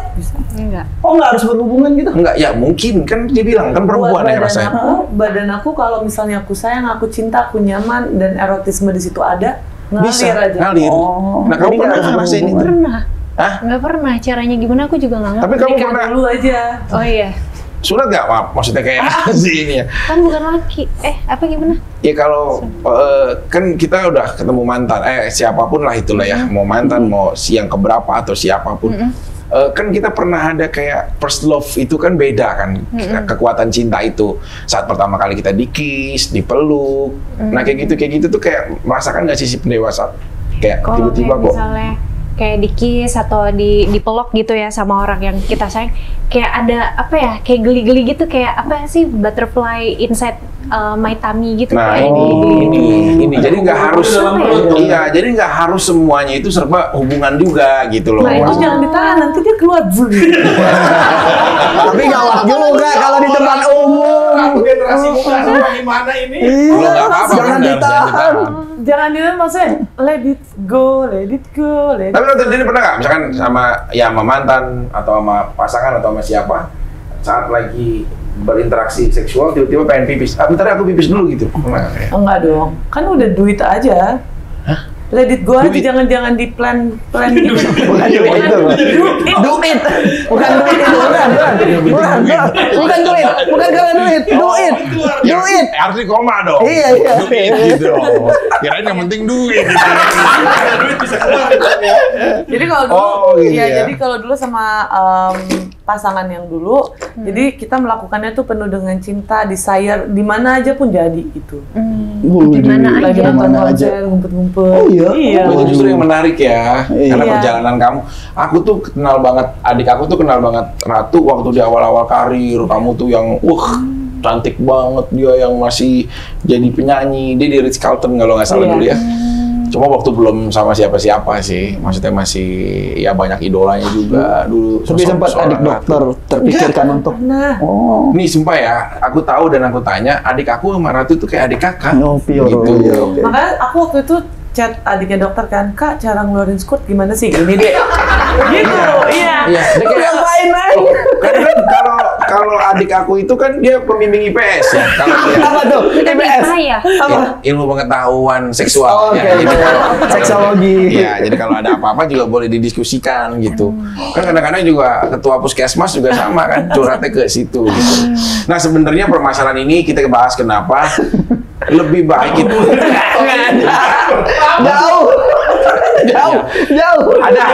Enggak. Oh, nggak harus berhubungan gitu. Enggak, ya mungkin kan dibilang kan perempuan yang rasain. Badan aku kalau misalnya aku sayang, aku cinta, aku nyaman dan erotisme di situ ada, Bisa ngalir aja. ngalir. Oh, Nah, kamu jadi pernah nggak harus ngerasain itu? Pernah. Hah? Nggak pernah. Caranya gimana aku juga nggak ngerti. Tapi kamu Nikah pernah dulu aja. Oh iya. sunat nggak? Maksudnya kayak si ini ya? Kan bukan laki. Apa gimana? Ya kalau kan kita udah ketemu mantan, siapapun lah itulah ya, mau mantan, mau siang keberapa atau siapapun, kan kita pernah ada kayak first love itu kan beda kan, kekuatan cinta itu saat pertama kali kita di-kiss, dipeluk, nah kayak gitu tuh kayak merasakan nggak sih si pendewasa kayak Kalau tiba-tiba kayak kok misalnya kayak di-kiss atau dipeluk gitu ya sama orang yang kita sayang, kayak ada apa ya, kayak geli-geli gitu, kayak apa sih, butterfly inside my tummy gitu. nah kayak ini jadi nggak harus, Dalam perut. iya jadi nggak harus semuanya itu serba hubungan juga gitu loh. Nah itu jangan ditahan, nanti dia keluar. Tapi gawat juga kalau di tempat umum. Generasi muda sama gimana ini? Kalau nggak apa-apa, Jangan benar, ditahan. Jangan ditahan, maksudnya let it go. Tapi lo terjadi pernah nggak, misalkan sama mantan atau sama pasangan atau sama siapa, saat lagi berinteraksi seksual tiba-tiba pengen pipis. Bentar aku pipis dulu gitu. Enggak dong, kan udah duit aja. Hah? Let it go aja, jangan di plan gitu. Bukan duit itu. Duit. Bukan duit itu, bukan duit. Bukan karena duit. Duit. Harus di koma dong. Iya. Duit gitu. Kirain yang penting duit gitu. Duit bisa keluar ya. Jadi kalau dulu, gitu ya. jadi kalau dulu sama pasangan yang dulu, jadi kita melakukannya tuh penuh dengan cinta, desire, di mana aja pun jadi gitu. Di mana Lagi aja. nonton konser, ngumpet-ngumpet. Oh iya? Iya. Itu justru yang menarik ya, karena Iya. perjalanan kamu. Aku tuh kenal banget, adik aku tuh kenal banget Ratu waktu di awal-awal karir. Kamu tuh yang, cantik banget, dia yang masih jadi penyanyi. Dia di Ritz Carlton kalau nggak salah Iya. dulu ya. Cuma waktu belum sama siapa-siapa sih, maksudnya masih ya banyak idolanya juga dulu. Tapi sempat adik dokter terpikirkan untuk. Nah, Oh. Nih sumpah ya, aku tahu dan aku tanya, adik aku sama Ratu tuh kayak adik kakak. No, pure. Gitu. Iya, oke. makanya aku waktu itu chat adiknya dokter kan, Kak, cara ngeluarin squirt gimana sih? Gini deh. Gitu, iya. Iya, dia kayak Ngapain, Nay? kan kalau adik aku itu kan dia pembimbing IPS ya. Kalau dia Apa tuh? IPS. Saya. Apa? ilmu pengetahuan seksual. Oh, ya. oke. Jadi kalau- Seksologi. Iya, jadi kalau ada apa-apa juga boleh didiskusikan gitu. Kan kadang-kadang juga ketua puskesmas juga sama kan, curhatnya ke situ gitu. Nah, sebenarnya permasalahan ini kita bahas kenapa lebih baik itu Jauh. Ada.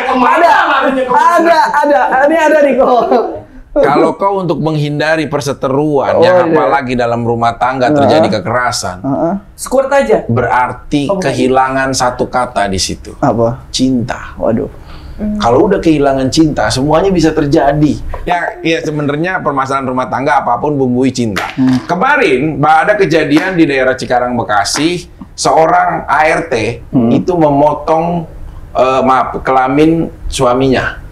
Ini ada nih kok. kalau kau untuk menghindari perseteruan Oh, yang iya. apalagi dalam rumah tangga terjadi kekerasan, Squirt aja. berarti Oh, bukan. kehilangan satu kata di situ, Apa? cinta. Waduh. Kalau udah kehilangan cinta, semuanya bisa terjadi. Ya sebenarnya permasalahan rumah tangga apapun bumbui cinta. Kemarin ada kejadian di daerah Cikarang, Bekasi, seorang ART itu memotong kelamin suaminya.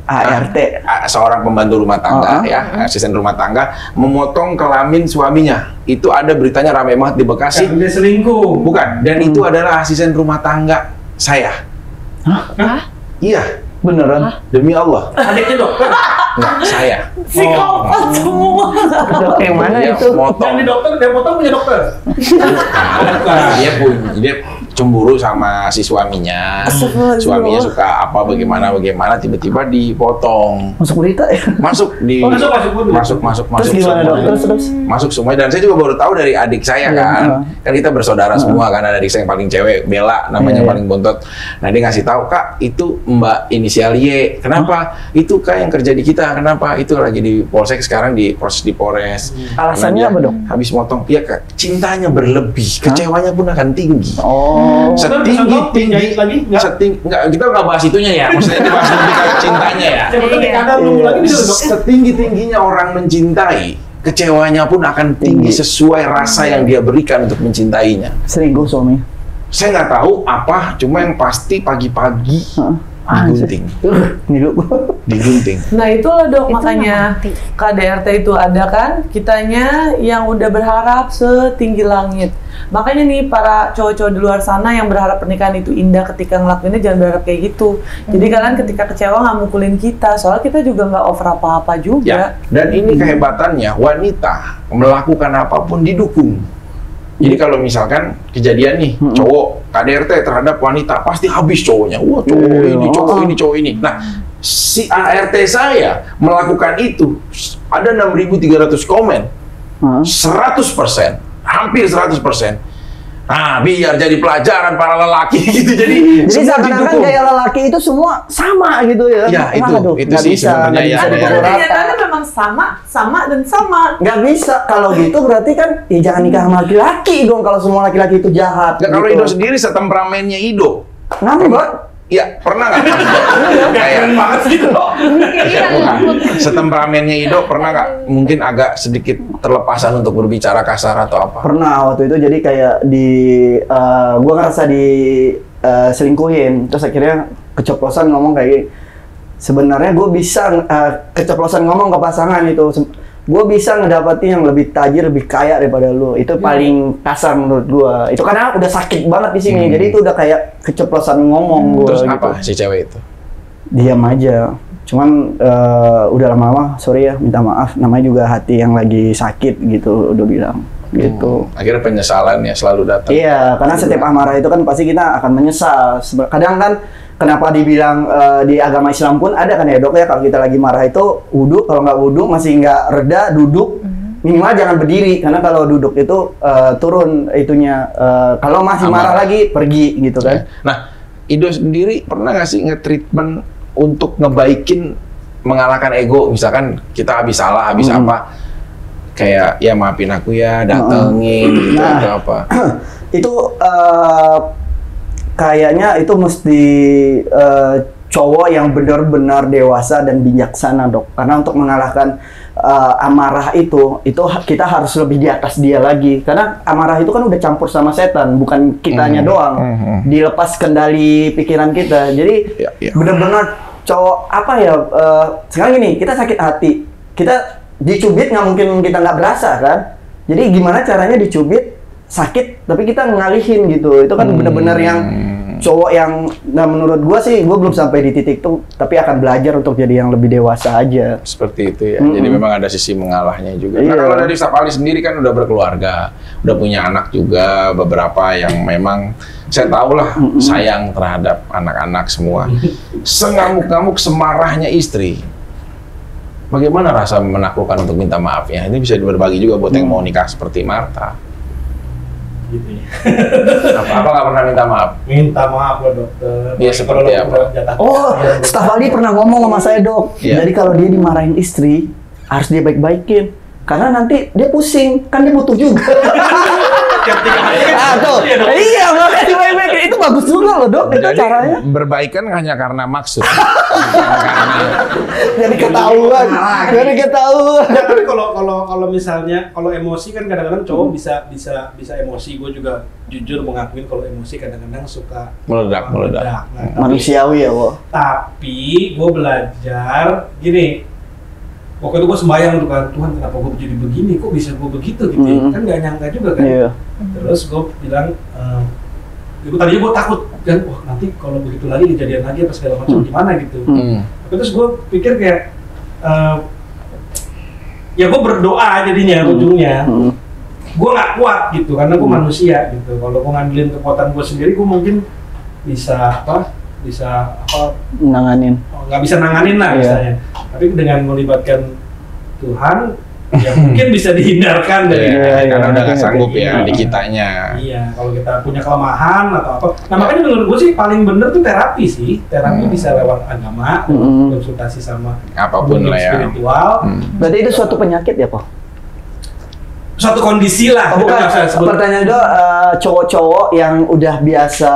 ART. Seorang pembantu rumah tangga, ya, asisten rumah tangga, memotong kelamin suaminya. Itu ada beritanya ramai banget di Bekasi. Dia selingkuh. Bukan, dan itu adalah asisten rumah tangga saya. Hah? Iya, Beneran? demi Allah. Adiknya dokter. Enggak, saya. Psikopat semua. Dok yang mana Dia itu? motong. Yang di dokter, dia potong punya dokter. Dia cemburu sama si suaminya. Astagfirullahaladzim. Suaminya suka apa bagaimana tiba-tiba dipotong. Masuk berita ya? Masuk di Oh, masuk. masuk Terus gimana semua. dok? Terus? Masuk semua, dan saya juga baru tahu dari adik saya Iya, kan. Kan kita bersaudara semua kan, ada adik saya yang paling cewek, Bella namanya, Iya. paling bontot. Nah, dia ngasih tahu, "Kak, itu Mbak inisial Y. Kenapa? Itu Kak yang kerja di kita. Kenapa? Itu lagi di Polsek, sekarang di proses di Polres." Alasannya Karena dia apa, Dok? Habis motong, ya Kak, cintanya berlebih, kecewanya pun akan tinggi. Oh. Setinggi lagi? enggak, kita nggak bahas itunya ya. Maksudnya itu bahas lebih ke cintanya ya. Yang penting kadang nunggu lagi bisa dok. Setinggi-tingginya orang mencintai, kecewanya pun akan tinggi sesuai rasa yang dia berikan untuk mencintainya. Selingkuh suami. Saya nggak tahu apa, cuma yang pasti pagi-pagi digunting. Digunting. Nah itulah dok, Itu makanya mati. KDRT itu ada kan, kitanya yang udah berharap setinggi langit. Makanya nih para cowok-cowok di luar sana yang berharap pernikahan itu indah ketika ngelakuinnya, jangan berharap kayak gitu. Jadi kalian ketika kecewa nggak mukulin kita, soalnya kita juga nggak over apa-apa juga. Ya, dan ini kehebatannya, wanita melakukan apapun didukung. Jadi kalau misalkan kejadian nih, cowok KDRT terhadap wanita, pasti habis cowoknya. Wah, cowok ini. Nah, si ART saya melakukan itu, ada 6.300 komen, 100%, hampir 100%. Nah, biar jadi pelajaran para lelaki gitu. Jadi Jadi semua seakan-akan didukung. gaya lelaki itu semua sama gitu ya? Ya, Waduh, itu nggak sih bisa, sebenarnya nggak ya. bisa Ada dipukul rata. kenyataannya memang sama dan sama. Nggak bisa. Kalau gitu berarti kan ya jangan nikah sama laki-laki dong kalau semua laki-laki itu jahat. Nggak, kalau gitu. Ido sendiri setemperamennya Ido. Ngambek. Iya, pernah nggak? Kayak Banget sih dok. bukan. Setemperamennya Ido pernah nggak? Mungkin agak sedikit terlepasan untuk berbicara kasar atau apa? Pernah waktu itu, jadi kayak gua ngerasa selingkuhin, terus akhirnya keceplosan ngomong kayak sebenarnya gue bisa keceplosan ngomong ke pasangan itu, gue bisa ngedapetin yang lebih tajir, lebih kaya daripada lu. Itu paling kasar menurut gue. Itu karena udah sakit banget di sini, jadi itu udah kayak keceplosan ngomong gue. Terus gitu. apa si cewek itu? Diam aja. Cuman udah lama-lama, sorry ya, minta maaf, namanya juga hati yang lagi sakit gitu, udah bilang gitu. Akhirnya penyesalan ya selalu datang. Iya, karena setiap amarah itu kan pasti kita akan menyesal. Kadang kan kenapa dibilang di agama Islam pun ada kan ya dok ya, kalau kita lagi marah itu wudhu, kalau nggak wudhu masih nggak reda, duduk. Minimal jangan berdiri, karena kalau duduk itu turun itunya. Kalau masih marah lagi, pergi gitu kan. Nah, Ido sendiri pernah nggak sih nge-treatment untuk ngebaikin, mengalahkan ego? Misalkan kita habis salah, habis apa, kayak ya maafin aku ya, datengin gitu atau apa? Itu kayaknya itu mesti cowok yang benar-benar dewasa dan bijaksana dok. Karena untuk mengalahkan amarah itu kita harus lebih di atas dia lagi. Karena amarah itu kan udah campur sama setan, bukan kitanya doang. Dilepas kendali pikiran kita. Jadi benar-benar cowok apa ya? Sekarang gini, kita sakit hati, kita dicubit nggak mungkin kita nggak berasa kan? Jadi gimana caranya dicubit sakit tapi kita ngalihin gitu? Itu kan benar-benar yang cowok yang, nah menurut gua sih, gua belum sampai di titik itu, tapi akan belajar untuk jadi yang lebih dewasa aja. Seperti itu ya. Jadi memang ada sisi mengalahnya juga. Nah, kalau dari Sapali sendiri kan udah berkeluarga, udah punya anak juga, beberapa yang memang saya tahu lah sayang terhadap anak-anak semua. Sengamuk-ngamuk semarahnya istri. Bagaimana rasa menaklukkan untuk minta maafnya? Ini bisa berbagi juga buat yang mau nikah seperti Martha. Gitu ya. Apa nggak pernah minta maaf? Minta maaf loh dokter. Iya, seperti apa? Oh, staf Ali pernah ngomong sama saya dok. Iya. Jadi kalau dia dimarahin istri, harus dia baik-baikin. Karena nanti dia pusing, kan dia butuh juga. Tuh. Iya, makanya dibaik-baikin. Itu bagus juga loh dok, itu Jadi caranya. berbaikan hanya karena maksud. Jadi ketahuan. Jadi ketahuan. Ya, tapi kalau misalnya kalau emosi kan kadang-kadang cowok bisa emosi. Gue juga jujur mengakuin kalau emosi kadang-kadang suka Meledak. Nah, Manusiawi ya, Wo. tapi gue belajar gini. Waktu itu gue sembahyang tuh kan, Tuhan kenapa gue jadi begini, kok bisa gue begitu gitu ya? Kan gak nyangka juga kan. Terus gue bilang, tadinya gue takut kan, wah nanti kalau begitu lagi kejadian lagi apa segala macam gimana gitu. Tapi terus gue pikir kayak, ya gue berdoa jadinya ujungnya. Gue gak kuat gitu, karena gue manusia gitu. Kalau gue ngandelin kekuatan gue sendiri, gue mungkin bisa Nanganin. nggak bisa nanganin lah misalnya. Tapi dengan melibatkan Tuhan, ya mungkin bisa dihindarkan dari karena udah nggak sanggup ya di kitanya. Iya, kalau kita punya kelemahan atau apa. Nah makanya menurut gue sih paling bener tuh terapi sih. Terapi bisa lewat agama, konsultasi sama Apapun lah ya. spiritual. Berarti itu suatu penyakit ya, Pak? Suatu kondisi lah. Bukan, saya sebut. pertanyaan itu cowok-cowok yang udah biasa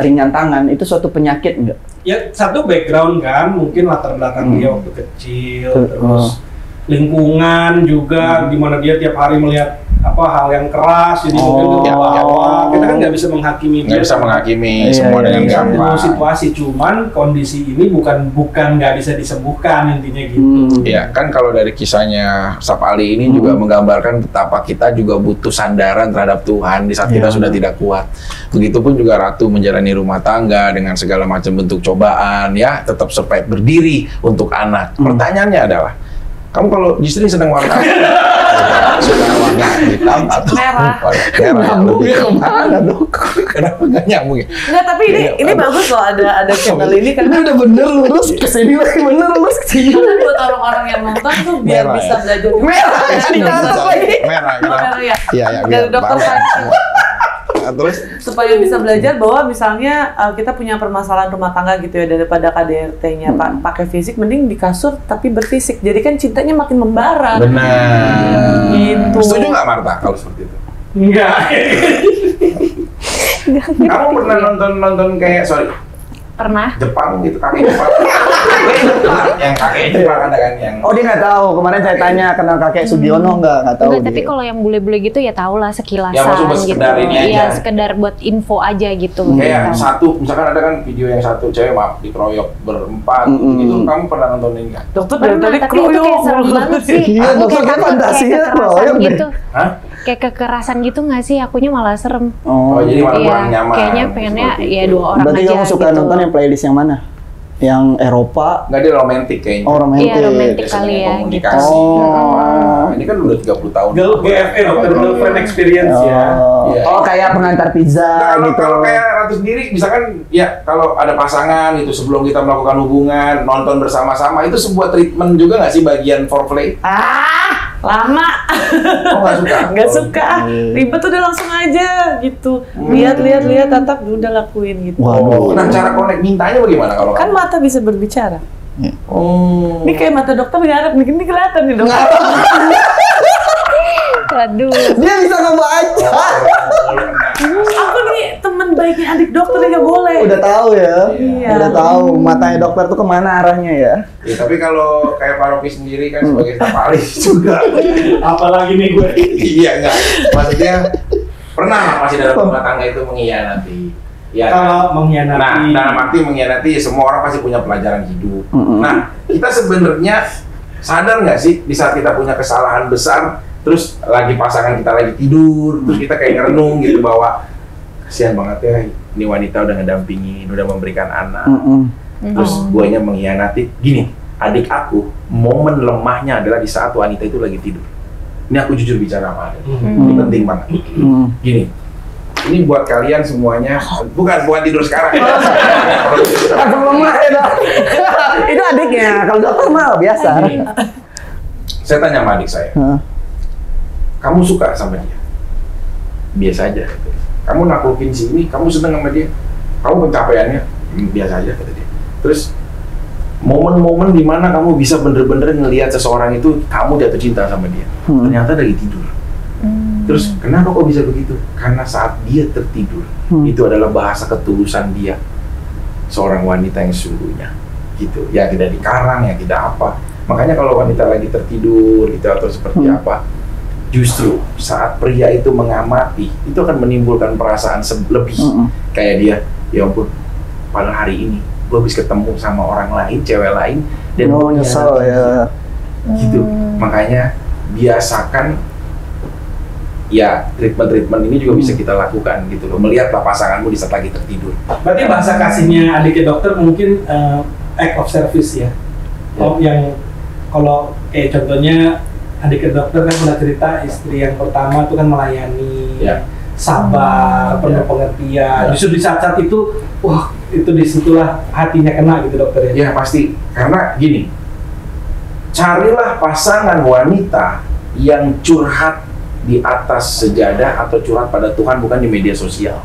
ringan tangan, itu suatu penyakit nggak? Ya satu background kan, mungkin latar belakang dia waktu kecil, terus lingkungan juga, gimana dia tiap hari melihat hal yang keras, jadi mungkin ke bawah. Kita kan nggak bisa menghakimi. Nggak bisa menghakimi semua dengan gampang. Situasi, cuman kondisi ini bukan nggak bisa disembuhkan intinya gitu. Ya kan kalau dari kisahnya Sapali ini juga menggambarkan betapa kita juga butuh sandaran terhadap Tuhan di saat kita sudah tidak kuat. Begitupun juga Ratu menjalani rumah tangga dengan segala macam bentuk cobaan, ya tetap survive berdiri untuk anak. Pertanyaannya adalah, kamu kalau istri sedang warna suka warna hitam atau merah? Nyambungnya kemana dok? Kenapa nggak nyambung ya? Enggak, tapi ini bagus loh ada channel ini Ini karena udah bener lurus kesini lagi, bener lurus kesini. karena buat orang-orang yang nonton tuh biar Merah, bisa ya? belajar juga. Merah, dicatat lagi. Merah, Merah ya. Iya, Dari biar dokter bawah. Faiqi. Nah, terus Supaya bisa belajar bahwa misalnya kita punya permasalahan rumah tangga gitu ya, daripada KDRT-nya pakai fisik, mending di kasur tapi berfisik. Jadi kan cintanya makin membara. benar. Gitu. Setuju nggak Martha kalau seperti itu? Enggak. Kamu pernah nonton kayak Pernah. Jepang gitu, kakek Jepang. Yang kakek Jepang ada kan yang. Oh, dia nggak tahu. Kemarin saya tanya kenal kakek Sugiono nggak tahu. Enggak, tapi dia. kalau yang bule-bule gitu ya tau lah sekilasan Ya, maksud buat gitu. sekedar ini aja. Iya, sekedar buat info aja gitu. Kayak Gitu. satu, misalkan ada kan video yang satu cewek dikeroyok berempat, gitu. Kamu pernah nontonin nggak? Dokter dari Pernah, tadi tapi itu kayak serem banget sih. Iya, Aku dokter kayak kan takut, fantasi kayak ya, kekerasan Royok deh. gitu. Hah? Kayak kekerasan gitu nggak sih? Akunya malah serem. Oh, jadi malah Iya, kurang nyaman. kayaknya pengennya Seperti ya itu. 2 orang Berarti aja kamu suka gitu. nonton yang playlist yang mana? Yang Eropa. Nggak, dia romantik kayaknya. Oh, romantik. Iya, romantik Biasanya kali ya, komunikasi. gitu. Apa. Ini kan udah 30 tahun. GFE dokter, girlfriend experience ya. Iya. Oh, kayak pengantar pizza Nah, gitu. kalau kayak Ratu sendiri, misalkan ya kalau ada pasangan gitu sebelum kita melakukan hubungan, nonton bersama-sama, itu sebuah treatment juga nggak sih bagian foreplay? Lama. Oh, nggak suka? Nggak suka. Ribet udah langsung aja gitu. Lihat, tatap udah lakuin gitu. Waduh. Nah, cara connect mintanya bagaimana kalau Kan kamu? mata bisa berbicara. Oh. Ini kayak mata dokter ngarep nih, ini kelihatan nih dokter. Waduh. Dia bisa ngebaca. Aku nih teman baiknya adik dokter nggak boleh. Udah tahu ya. Iya. Udah tahu matanya dokter tuh kemana arahnya ya. Ya, tapi kalau kayak Pak Rocky sendiri kan sebagai staf ahli juga. Apalagi nih gue. Iya enggak. Maksudnya pernah lah pasti dalam rumah tangga itu mengkhianati. Ya. Kalau mengkhianati. Nah, dalam arti mengkhianati semua orang pasti punya pelajaran hidup. Nah, kita sebenarnya sadar nggak sih di saat kita punya kesalahan besar, terus lagi pasangan kita lagi tidur, terus kita kayak ngerenung gitu bahwa kasihan banget ya, ini wanita udah ngedampingin, udah memberikan anak, terus guanya mengkhianati. Gini, adik aku, momen lemahnya adalah di saat wanita itu lagi tidur. Ini aku jujur bicara sama Ade. Ini penting banget. Gini, ini buat kalian semuanya, bukan tidur sekarang. Langsung lemah ya dok. Itu adiknya. Kalau dokter mah biasa. Gini, saya tanya sama adik saya, kamu suka sama dia? Biasa aja. Gitu. Kamu naklukin si ini, kamu seneng sama dia? Kamu pencapaiannya biasa aja, kata dia. Terus momen-momen dimana kamu bisa bener-bener ngelihat seseorang itu kamu jatuh cinta sama dia, ternyata lagi tidur. Terus kenapa kok bisa begitu? Karena saat dia tertidur, itu adalah bahasa ketulusan dia, seorang wanita yang sesungguhnya, gitu. Ya tidak dikarang, ya tidak apa. Makanya kalau wanita lagi tertidur, gitu atau seperti apa, justru saat pria itu mengamati, itu akan menimbulkan perasaan lebih. Kayak dia, ya ampun, pada hari ini gue habis ketemu sama orang lain, cewek lain, dan Oh, gue nyesel ya. gitu. Makanya biasakan ya treatment ini juga bisa kita lakukan gitu loh. Melihatlah pasanganmu di saat lagi tertidur. Berarti bahasa kasihnya adiknya dokter mungkin act of service ya. Oh, yang kalau kayak contohnya adiknya dokter kan pernah cerita istri yang pertama tuh kan melayani, sabar, penuh pengertian. Justru di saat-saat itu, wah itu disitulah hatinya kena gitu dokter ya. Ya pasti, karena gini, carilah pasangan wanita yang curhat di atas sejadah atau curhat pada Tuhan, bukan di media sosial.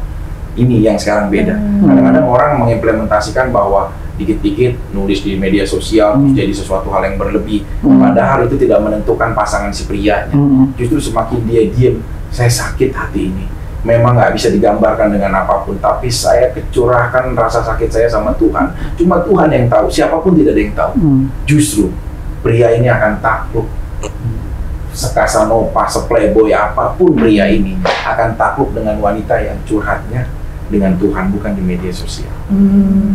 Ini yang sekarang beda. Kadang-kadang orang mengimplementasikan bahwa dikit-dikit nulis di media sosial jadi sesuatu hal yang berlebih. Padahal itu tidak menentukan pasangan si prianya. Justru semakin dia diam, saya sakit hati ini. Memang nggak bisa digambarkan dengan apapun, tapi saya kecurahkan rasa sakit saya sama Tuhan. Cuma Tuhan yang tahu, siapapun tidak ada yang tahu. Justru pria ini akan takluk. Sekasanova, seplayboy apapun pria ini akan takluk dengan wanita yang curhatnya dengan Tuhan, bukan di media sosial.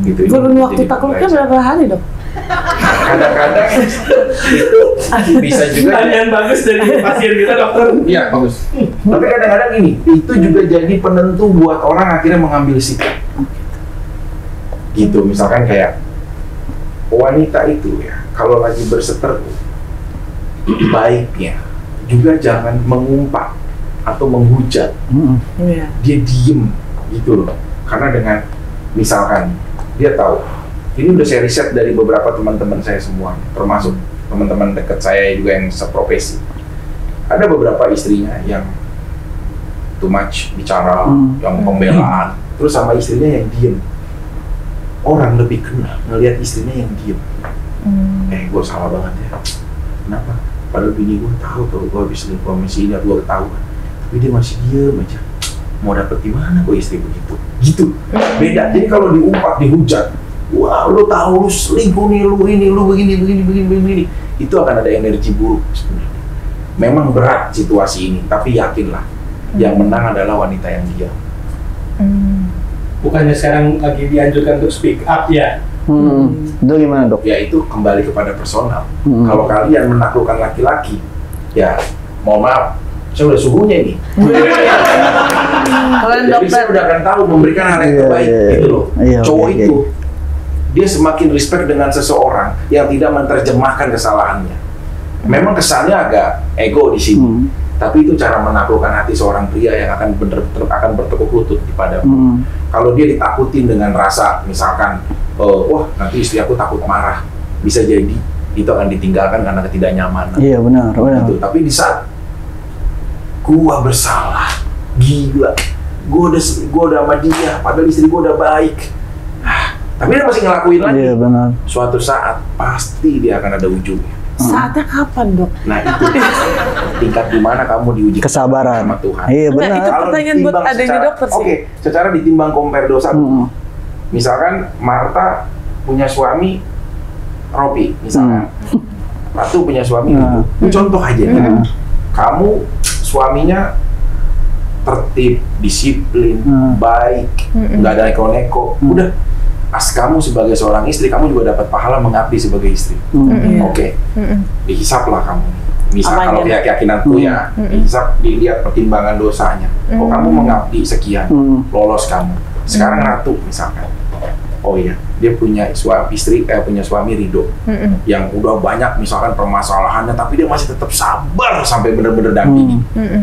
Gitu. Kurun waktu takluknya berapa hari dok? Kadang-kadang itu bisa juga. Pertanyaan bagus dari pasien kita dokter. Iya bagus. Tapi kadang-kadang ini itu juga jadi penentu buat orang akhirnya mengambil sikap. Gitu, misalkan kayak wanita itu ya, kalau lagi berseteru, baiknya juga jangan mengumpat atau menghujat. Dia diem gitu loh. Karena dengan misalkan dia tahu, ini udah saya riset dari beberapa teman-teman saya semua, termasuk teman-teman dekat saya juga yang seprofesi. Ada beberapa istrinya yang too much bicara, yang pembelaan, terus sama istrinya yang diem. Orang lebih kena ngelihat istrinya yang diem. Gue salah banget ya. Kenapa? Padahal bini gue tahu kalau gue habis selingkuh sama si ini, gue ketahuan. Tapi dia masih diem aja. Mau dapet di mana gue istri begitu? Gitu. Beda. Jadi kalau diumpat, dihujat, wah lu tahu lu selingkuh nih, lu ini, lu begini. Itu akan ada energi buruk sebenarnya. Memang berat situasi ini, tapi yakinlah yang menang adalah wanita yang diam. Bukannya sekarang lagi dianjurkan untuk speak up ya? Itu gimana dok? Ya itu kembali kepada personal. Kalau kalian menaklukkan laki-laki, ya mohon maaf, saya udah suhunya ini. Jadi saya udah akan tahu memberikan hal yang terbaik gitu loh. Cowok itu dia semakin respect dengan seseorang yang tidak menerjemahkan kesalahannya. Memang kesannya agak ego di sini, tapi itu cara menaklukkan hati seorang pria yang akan akan bertekuk lutut kepadamu. Kalau dia ditakutin dengan rasa, misalkan, wah nanti istri aku takut marah, bisa jadi itu akan ditinggalkan karena ketidaknyamanan. Iya benar. Gitu. Tapi di saat gua bersalah, gila, gua udah sama dia, padahal istri gua udah baik. Tapi dia masih ngelakuin lagi. Iya benar. Suatu saat pasti dia akan ada ujungnya. Saatnya kapan, Dok? Nah itu tingkat di mana kamu diuji Kesabaran sama Tuhan. Iya Enggak, benar. itu pertanyaan buat adanya dokter sih. Oke, secara ditimbang compare dosa. Misalkan Marta punya suami Robi, misalkan. Ratu punya suami Itu contoh aja. Kamu suaminya tertib, disiplin, baik, nggak ada neko-neko. Udah, as kamu sebagai seorang istri, kamu juga dapat pahala mengabdi sebagai istri. Oke, dihisaplah kamu. Misal Apanya? kalau keyakinanku ya, dihisap, dilihat pertimbangan dosanya. Oh kamu mengabdi sekian, lolos kamu. Sekarang Ratu misalkan, oh iya, dia punya punya suami Rido, yang udah banyak misalkan permasalahannya, tapi dia masih tetap sabar sampai benar-benar dampingi.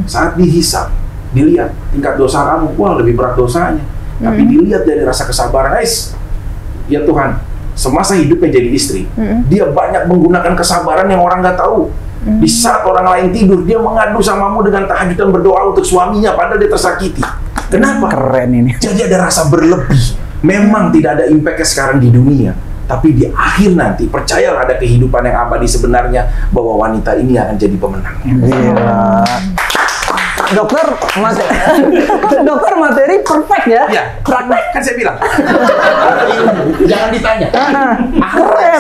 Saat dihisap, dilihat tingkat dosa kamu, wah lebih berat dosanya. Tapi dilihat dari rasa kesabaran, ya Tuhan, semasa hidupnya jadi istri, dia banyak menggunakan kesabaran yang orang nggak tahu. Di saat orang lain tidur, dia mengadu samamu dengan tahajud dan berdoa untuk suaminya, padahal dia tersakiti. Kenapa? Keren ini. Jadi ada rasa berlebih. Memang tidak ada impactnya sekarang di dunia, tapi di akhir nanti, percayalah ada kehidupan yang abadi sebenarnya, bahwa wanita ini akan jadi pemenangnya. Iya. Dokter materi perfect ya. Ya, praktek kan saya bilang. Jangan ditanya. Keren.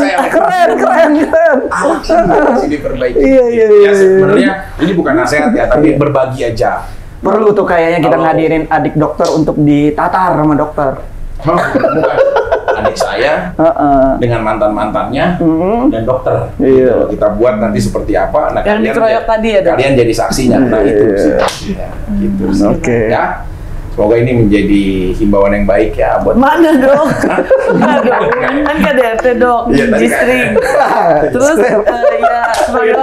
Masih diperbaiki. Iya. Ya sebenarnya ini bukan nasihat ya, tapi berbagi aja. Perlu tuh kayaknya kita ngadirin adik dokter untuk ditatar sama dokter. Oh, bukan. Adik saya dengan mantan-mantannya dan dokter. Iya. Gitu. Kita buat nanti seperti apa. Nah, Yang dikeroyok tadi ya, Dok? Kalian jadi saksinya. Nah, itu saksinya. Gitu. Oke. Ya. Semoga ini menjadi himbauan yang baik ya buat Mana, Dok? Enggak, Dok. Kan KDRT, Dok. Iya, tadi G-string. Terus, ya,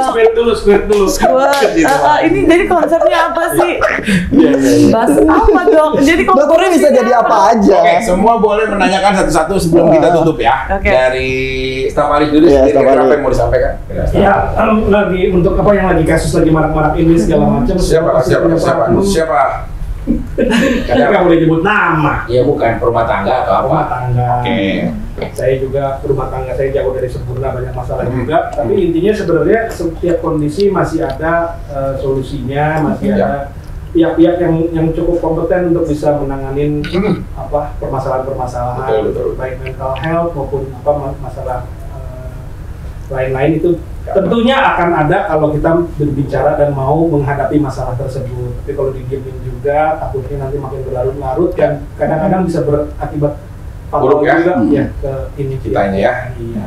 Square dulu. ini jadi konsepnya apa sih? Bahas apa, Dok? Jadi Dokternya bisa jadi apa aja. Oke, semua boleh menanyakan satu-satu sebelum kita tutup ya. Oke. Dari staf ahli dulu, Iya, staf kira-kira ahli. apa yang mau disampaikan? Ya, lagi untuk apa yang lagi kasus lagi marak-marak ini segala macam. Siapa? Karena nggak boleh nyebut nama. Iya bukan rumah tangga atau apa? Rumah tangga. Oke. Saya juga rumah tangga saya jauh dari sempurna, banyak masalah juga. Tapi intinya sebenarnya setiap kondisi masih ada solusinya, masih ada pihak-pihak yang cukup kompeten untuk bisa menanganin permasalahan-permasalahan, Betul. baik mental health maupun masalah lain-lain itu. Tentunya akan ada kalau kita berbicara dan mau menghadapi masalah tersebut. Tapi kalau didiemin juga, takutnya nanti makin berlarut-larut dan kadang-kadang bisa berakibat Buruk ya? juga ya ke ini Kitanya ya. Iya.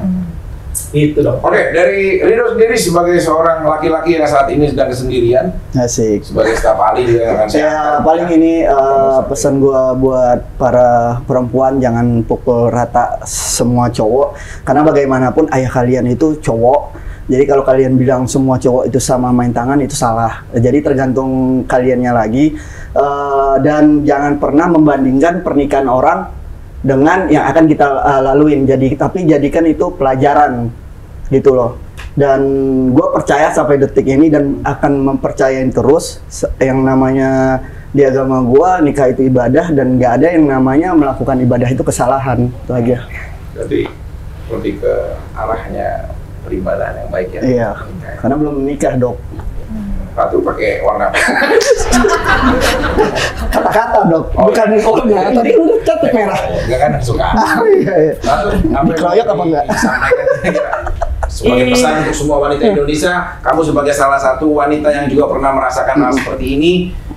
Itu dong. Oke, dari Rido sendiri sebagai seorang laki-laki yang saat ini sedang kesendirian, Asik. sebagai staf ahli juga yang akan Ya paling ini pesan gua buat para perempuan, jangan pukul rata semua cowok, karena bagaimanapun ayah kalian itu cowok. Jadi kalau kalian bilang semua cowok itu sama main tangan, itu salah. Jadi tergantung kaliannya lagi. Dan jangan pernah membandingkan pernikahan orang dengan yang akan kita laluin. Tapi jadikan itu pelajaran gitu loh. Dan gue percaya sampai detik ini dan akan mempercayain terus, yang namanya di agama gue nikah itu ibadah dan nggak ada yang namanya melakukan ibadah itu kesalahan. Itu aja. Jadi lebih ke arahnya peribadahan yang baik ya. Iya. Karena belum menikah, Dok. Ratu pakai warna apa? Kata-kata, Dok. Bukan pokoknya. Tadi udah catat merah. Enggak kan suka. Iya. Ratu, Dikeroyok apa enggak? Sebagai pesan untuk semua wanita Indonesia, kamu sebagai salah satu wanita yang juga pernah merasakan hal seperti ini,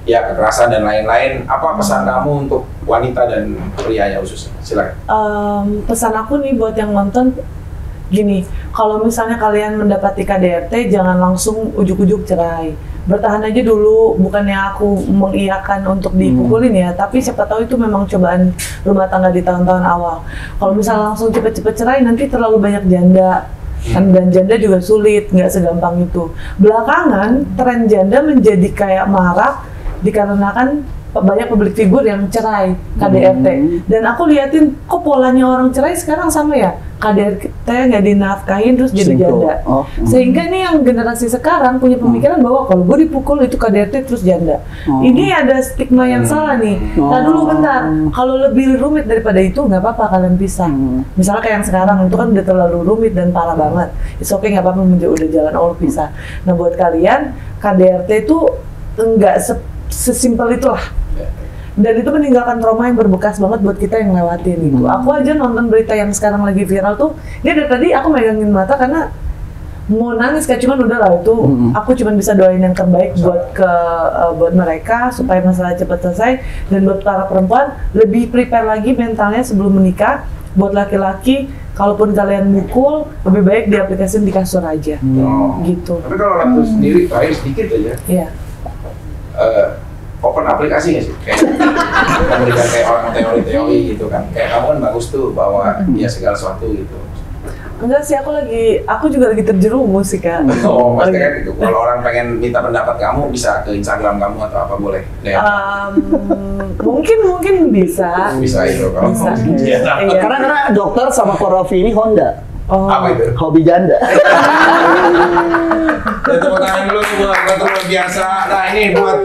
ya kekerasan dan lain-lain, apa pesan kamu untuk wanita dan prianya khususnya? Silakan. Pesan aku nih buat yang nonton, gini, kalau misalnya kalian mendapati KDRT, jangan langsung ujuk-ujuk cerai. Bertahan aja dulu, bukannya aku mengiyakan untuk dipukulin ya, tapi siapa tahu itu memang cobaan rumah tangga di tahun-tahun awal. Kalau misalnya langsung cepet-cepet cerai, nanti terlalu banyak janda. Dan janda juga sulit, nggak segampang itu. Belakangan, tren janda menjadi kayak marak dikarenakan banyak publik figur yang cerai KDRT. Dan aku liatin, kok polanya orang cerai sekarang sama ya? KDRT nggak dinafkahin terus jadi janda. Sehingga nih yang generasi sekarang punya pemikiran bahwa kalau gue dipukul itu KDRT terus janda. Ini ada stigma yang salah nih. Nah dulu bentar, kalau lebih rumit daripada itu nggak apa-apa kalian pisah. Misalnya kayak yang sekarang itu kan udah terlalu rumit dan parah banget. It's okay, nggak apa-apa, udah jalan Allah pisah. Nah buat kalian KDRT itu nggak sesimpel itulah. Dan itu meninggalkan trauma yang berbekas banget buat kita yang lewatin gitu. Aku aja nonton berita yang sekarang lagi viral tuh, dia dari tadi aku megangin mata karena mau nangis, kayak cuman udah lah itu aku cuman bisa doain yang terbaik buat mereka supaya masalah cepat selesai. Dan buat para perempuan lebih prepare lagi mentalnya sebelum menikah. Buat laki-laki, kalaupun kalian mukul, lebih baik diaplikasikan di kasur aja gitu. Tapi kalau Ratu sendiri terakhir sedikit aja. Iya. Open aplikasi nggak sih? Kayak memberikan kayak orang teori-teori gitu kan. Kayak kamu kan bagus tuh bahwa ya segala sesuatu gitu. Enggak sih, aku juga lagi terjerumus sih Kak. Oh, pasti kan gitu. Kalau orang pengen minta pendapat kamu bisa ke Instagram kamu atau apa boleh? Mungkin bisa. Bisa itu kalau Bisa. Iya. Karena dokter sama Korofi ini Honda. Apa itu? Hobi janda. Ya, tepuk tangan dulu buat Ratu luar biasa. Nah ini buat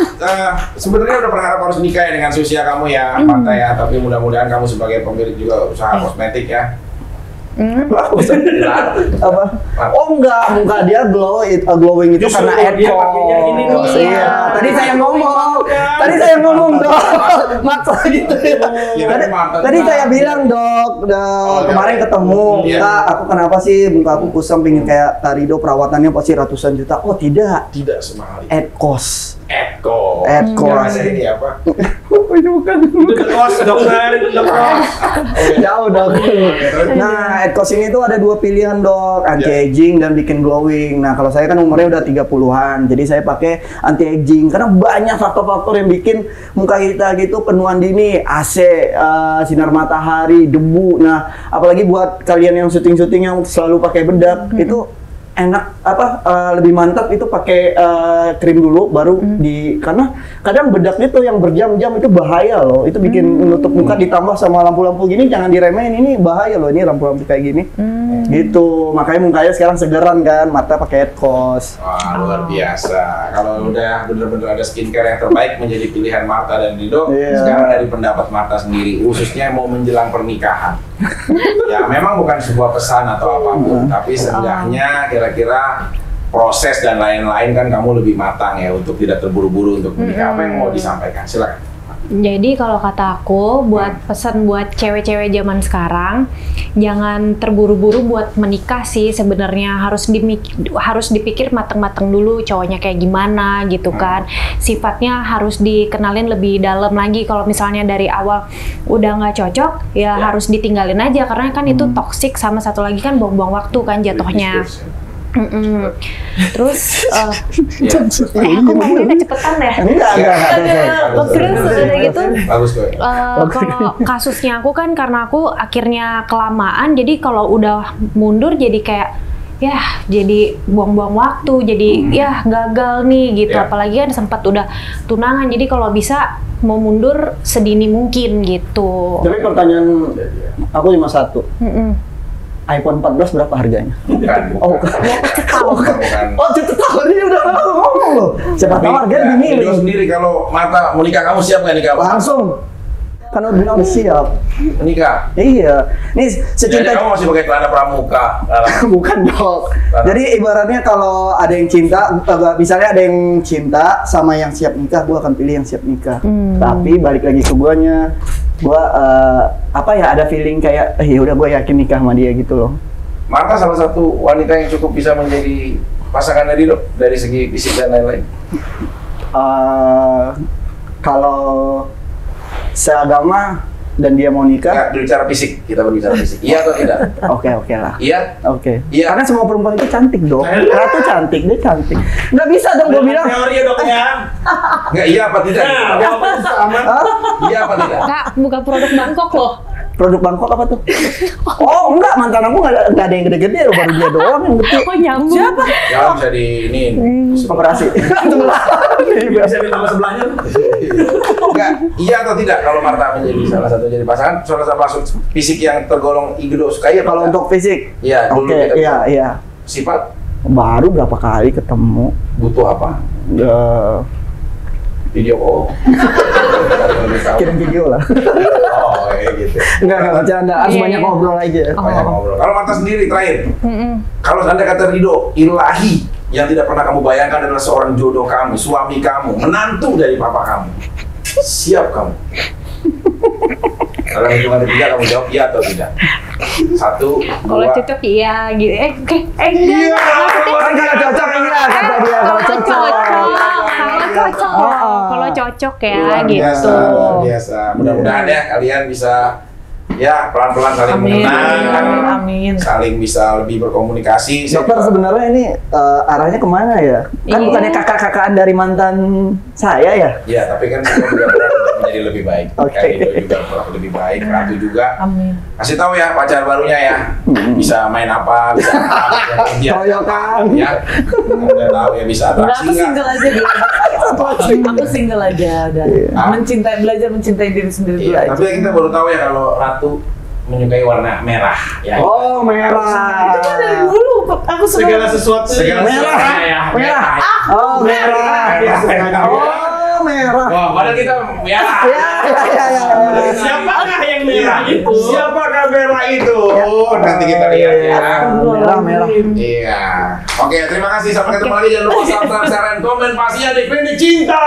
sebenarnya udah berharap harus nikah ya dengan usia kamu ya, Marta ya. Tapi mudah-mudahan kamu sebagai pemilik juga usaha kosmetik ya. Apa? Oh enggak, dia glowing itu Justru karena dia pakainya ini Edco. nih. Iya, tadi saya ngomong dok, maksa gitu ya. Tadi saya bilang dok, kemarin ketemu, Kak, aku kenapa sih muka aku kusam, pengen kayak Kak Rido, perawatannya pasti ratusan juta. Oh tidak semahal itu. Edcos. Bahasa ini apa? Ini bukan. Itu kos dokter, itu kos. Jauh dok. Nah, Edcos ini tuh ada dua pilihan dok, anti aging dan bikin glowing. Nah, kalau saya kan umurnya udah 30-an, jadi saya pakai anti aging karena banyak faktor-faktor yang bikin muka kita gitu penuaan dini, AC, sinar matahari, debu. Nah, apalagi buat kalian yang syuting-syuting yang selalu pakai bedak, itu enak lebih mantap itu pakai krim dulu baru karena kadang bedak itu yang berjam-jam itu bahaya loh, itu bikin menutup muka, ditambah sama lampu-lampu gini jangan diremehin, ini bahaya loh, ini lampu-lampu kayak gini gitu, makanya mukanya sekarang segeran kan, mata pakai Edcos. Wah luar biasa, kalau udah bener-bener ada skincare yang terbaik menjadi pilihan Marta dan Rido. Sekarang dari pendapat Marta sendiri, khususnya mau menjelang pernikahan. Ya memang bukan sebuah pesan atau apapun, tapi seenggaknya kira-kira proses dan lain-lain kan kamu lebih matang ya untuk tidak terburu-buru untuk menikah. Apa yang mau disampaikan? Silakan. Jadi kalau kata aku, buat pesan buat cewek-cewek zaman sekarang, jangan terburu-buru buat menikah sih. Sebenarnya harus dipikir matang-matang dulu cowoknya kayak gimana gitu kan. Sifatnya harus dikenalin lebih dalam lagi. Kalau misalnya dari awal udah nggak cocok, ya harus ditinggalin aja karena kan itu toksik, sama satu lagi kan buang-buang waktu kan jatuhnya. Terus aku ngomongnya kecepetan deh. Enggak. Terus udah gitu, Bagus kok. kalau kasusnya aku kan karena aku akhirnya kelamaan, jadi kalau udah mundur jadi kayak ya jadi buang-buang waktu, jadi ya gagal nih gitu. Apalagi kan sempat udah tunangan, jadi kalau bisa mau mundur sedini mungkin gitu. Tapi pertanyaan aku 51. iPhone 14 berapa harganya? Bukan. Oh, cukup tahun ini udah ngomong loh. Siapa tahu harganya lebih Rido sendiri kalau Marta mau nikah, kamu siap nggak nikah? langsung. Kan udah bilang udah siap. Menikah? Iya. Nih Jadi secinta kamu masih pakai celana pramuka? bukan dok. Jadi ibaratnya kalau ada yang cinta, misalnya ada yang cinta sama yang siap nikah, gua akan pilih yang siap nikah. Tapi balik lagi ke guanya, gua ada feeling kayak ya udah gua yakin nikah sama dia gitu loh. Marta salah satu wanita yang cukup bisa menjadi pasangan dari Rido dari segi fisik dan lain-lain. Kalau seagama dan dia mau nikah. Nggak, berbicara fisik, kita berbicara fisik. Iya atau tidak? Oke lah. Iya? Oke. Iya. Karena semua perempuan itu cantik dong. Ratu cantik, dia cantik. Nggak bisa dong gue bilang. Teori ya dok ya. Nggak, iya apa tidak? Nah, jawaban aman. Iya apa tidak? Kak, bukan produk Bangkok loh. Produk Bangkok apa tuh? Oh enggak, mantan aku nggak ada yang gede-gede, baru dia doang yang gede. Oh nyambung. Siapa? Ya bisa di ini. Operasi. Bisa minta sama sebelahnya. Enggak, iya atau tidak kalau Marta menjadi salah satu jadi pasangan, salah satu masuk fisik yang tergolong Igdo sukai apa Kalau enggak? untuk fisik, Iya, dulu oke, kita iya. sifat Baru berapa kali ketemu. butuh apa? Video call. Kirim video lah. Oh, kayak gitu. Enggak bercanda, harus Iya, banyak iya. ngobrol aja. Banyak ngobrol. Kalau Marta sendiri terakhir, Mm-mm. kalau Anda kata Rido, ilahi yang tidak pernah kamu bayangkan adalah seorang jodoh kamu, suami kamu, menantu dari papa kamu. Siap kamu? Kalau hitungan ketiga kamu jawab iya atau tidak? 1, 2. Kalau cocok iya gitu. Enggak. Iya. Kan kalau cocok iya kata dia, kalau cocok. Kalau cocok ya Luar gitu. biasa, luar biasa. Mudah-mudahan ya kalian bisa ya pelan-pelan saling Amin. mengenal, Amin. saling bisa lebih berkomunikasi. Dokter sebenarnya ini arahnya kemana ya? Kan Iya. bukannya kakak-kakaan dari mantan saya ya? Ya, tapi kan kita juga berharap untuk menjadi lebih baik. Oke. Kayak Rido juga berharap lebih baik, Ratu juga. Amin. Kasih tahu ya pacar barunya ya, bisa main apa, bisa apa, ya, Keroyokan. ya. Anda tahu ya bisa Enggak, atraksi aku nggak? single aja dulu. Aku single aja udah. Belajar mencintai diri sendiri dulu Iya, aja. tapi kita baru tahu ya kalau Ratu menyukai warna merah. Ya. Oh, merah. Itu kan dari dulu aku Segala suka. sesuatu Segala Merah. sesuatu ya, Merah. Oh, merah. Oh, merah. Wah, padahal kita ya. Ya. Siapakah yang merah itu? Siapakah merah itu? Nanti kita lihat ya. Merah. Iya. Oke, terima kasih. Sampai ketemu lagi. Jangan lupa subscribe, share, dan komen pastinya di Klinik Cinta.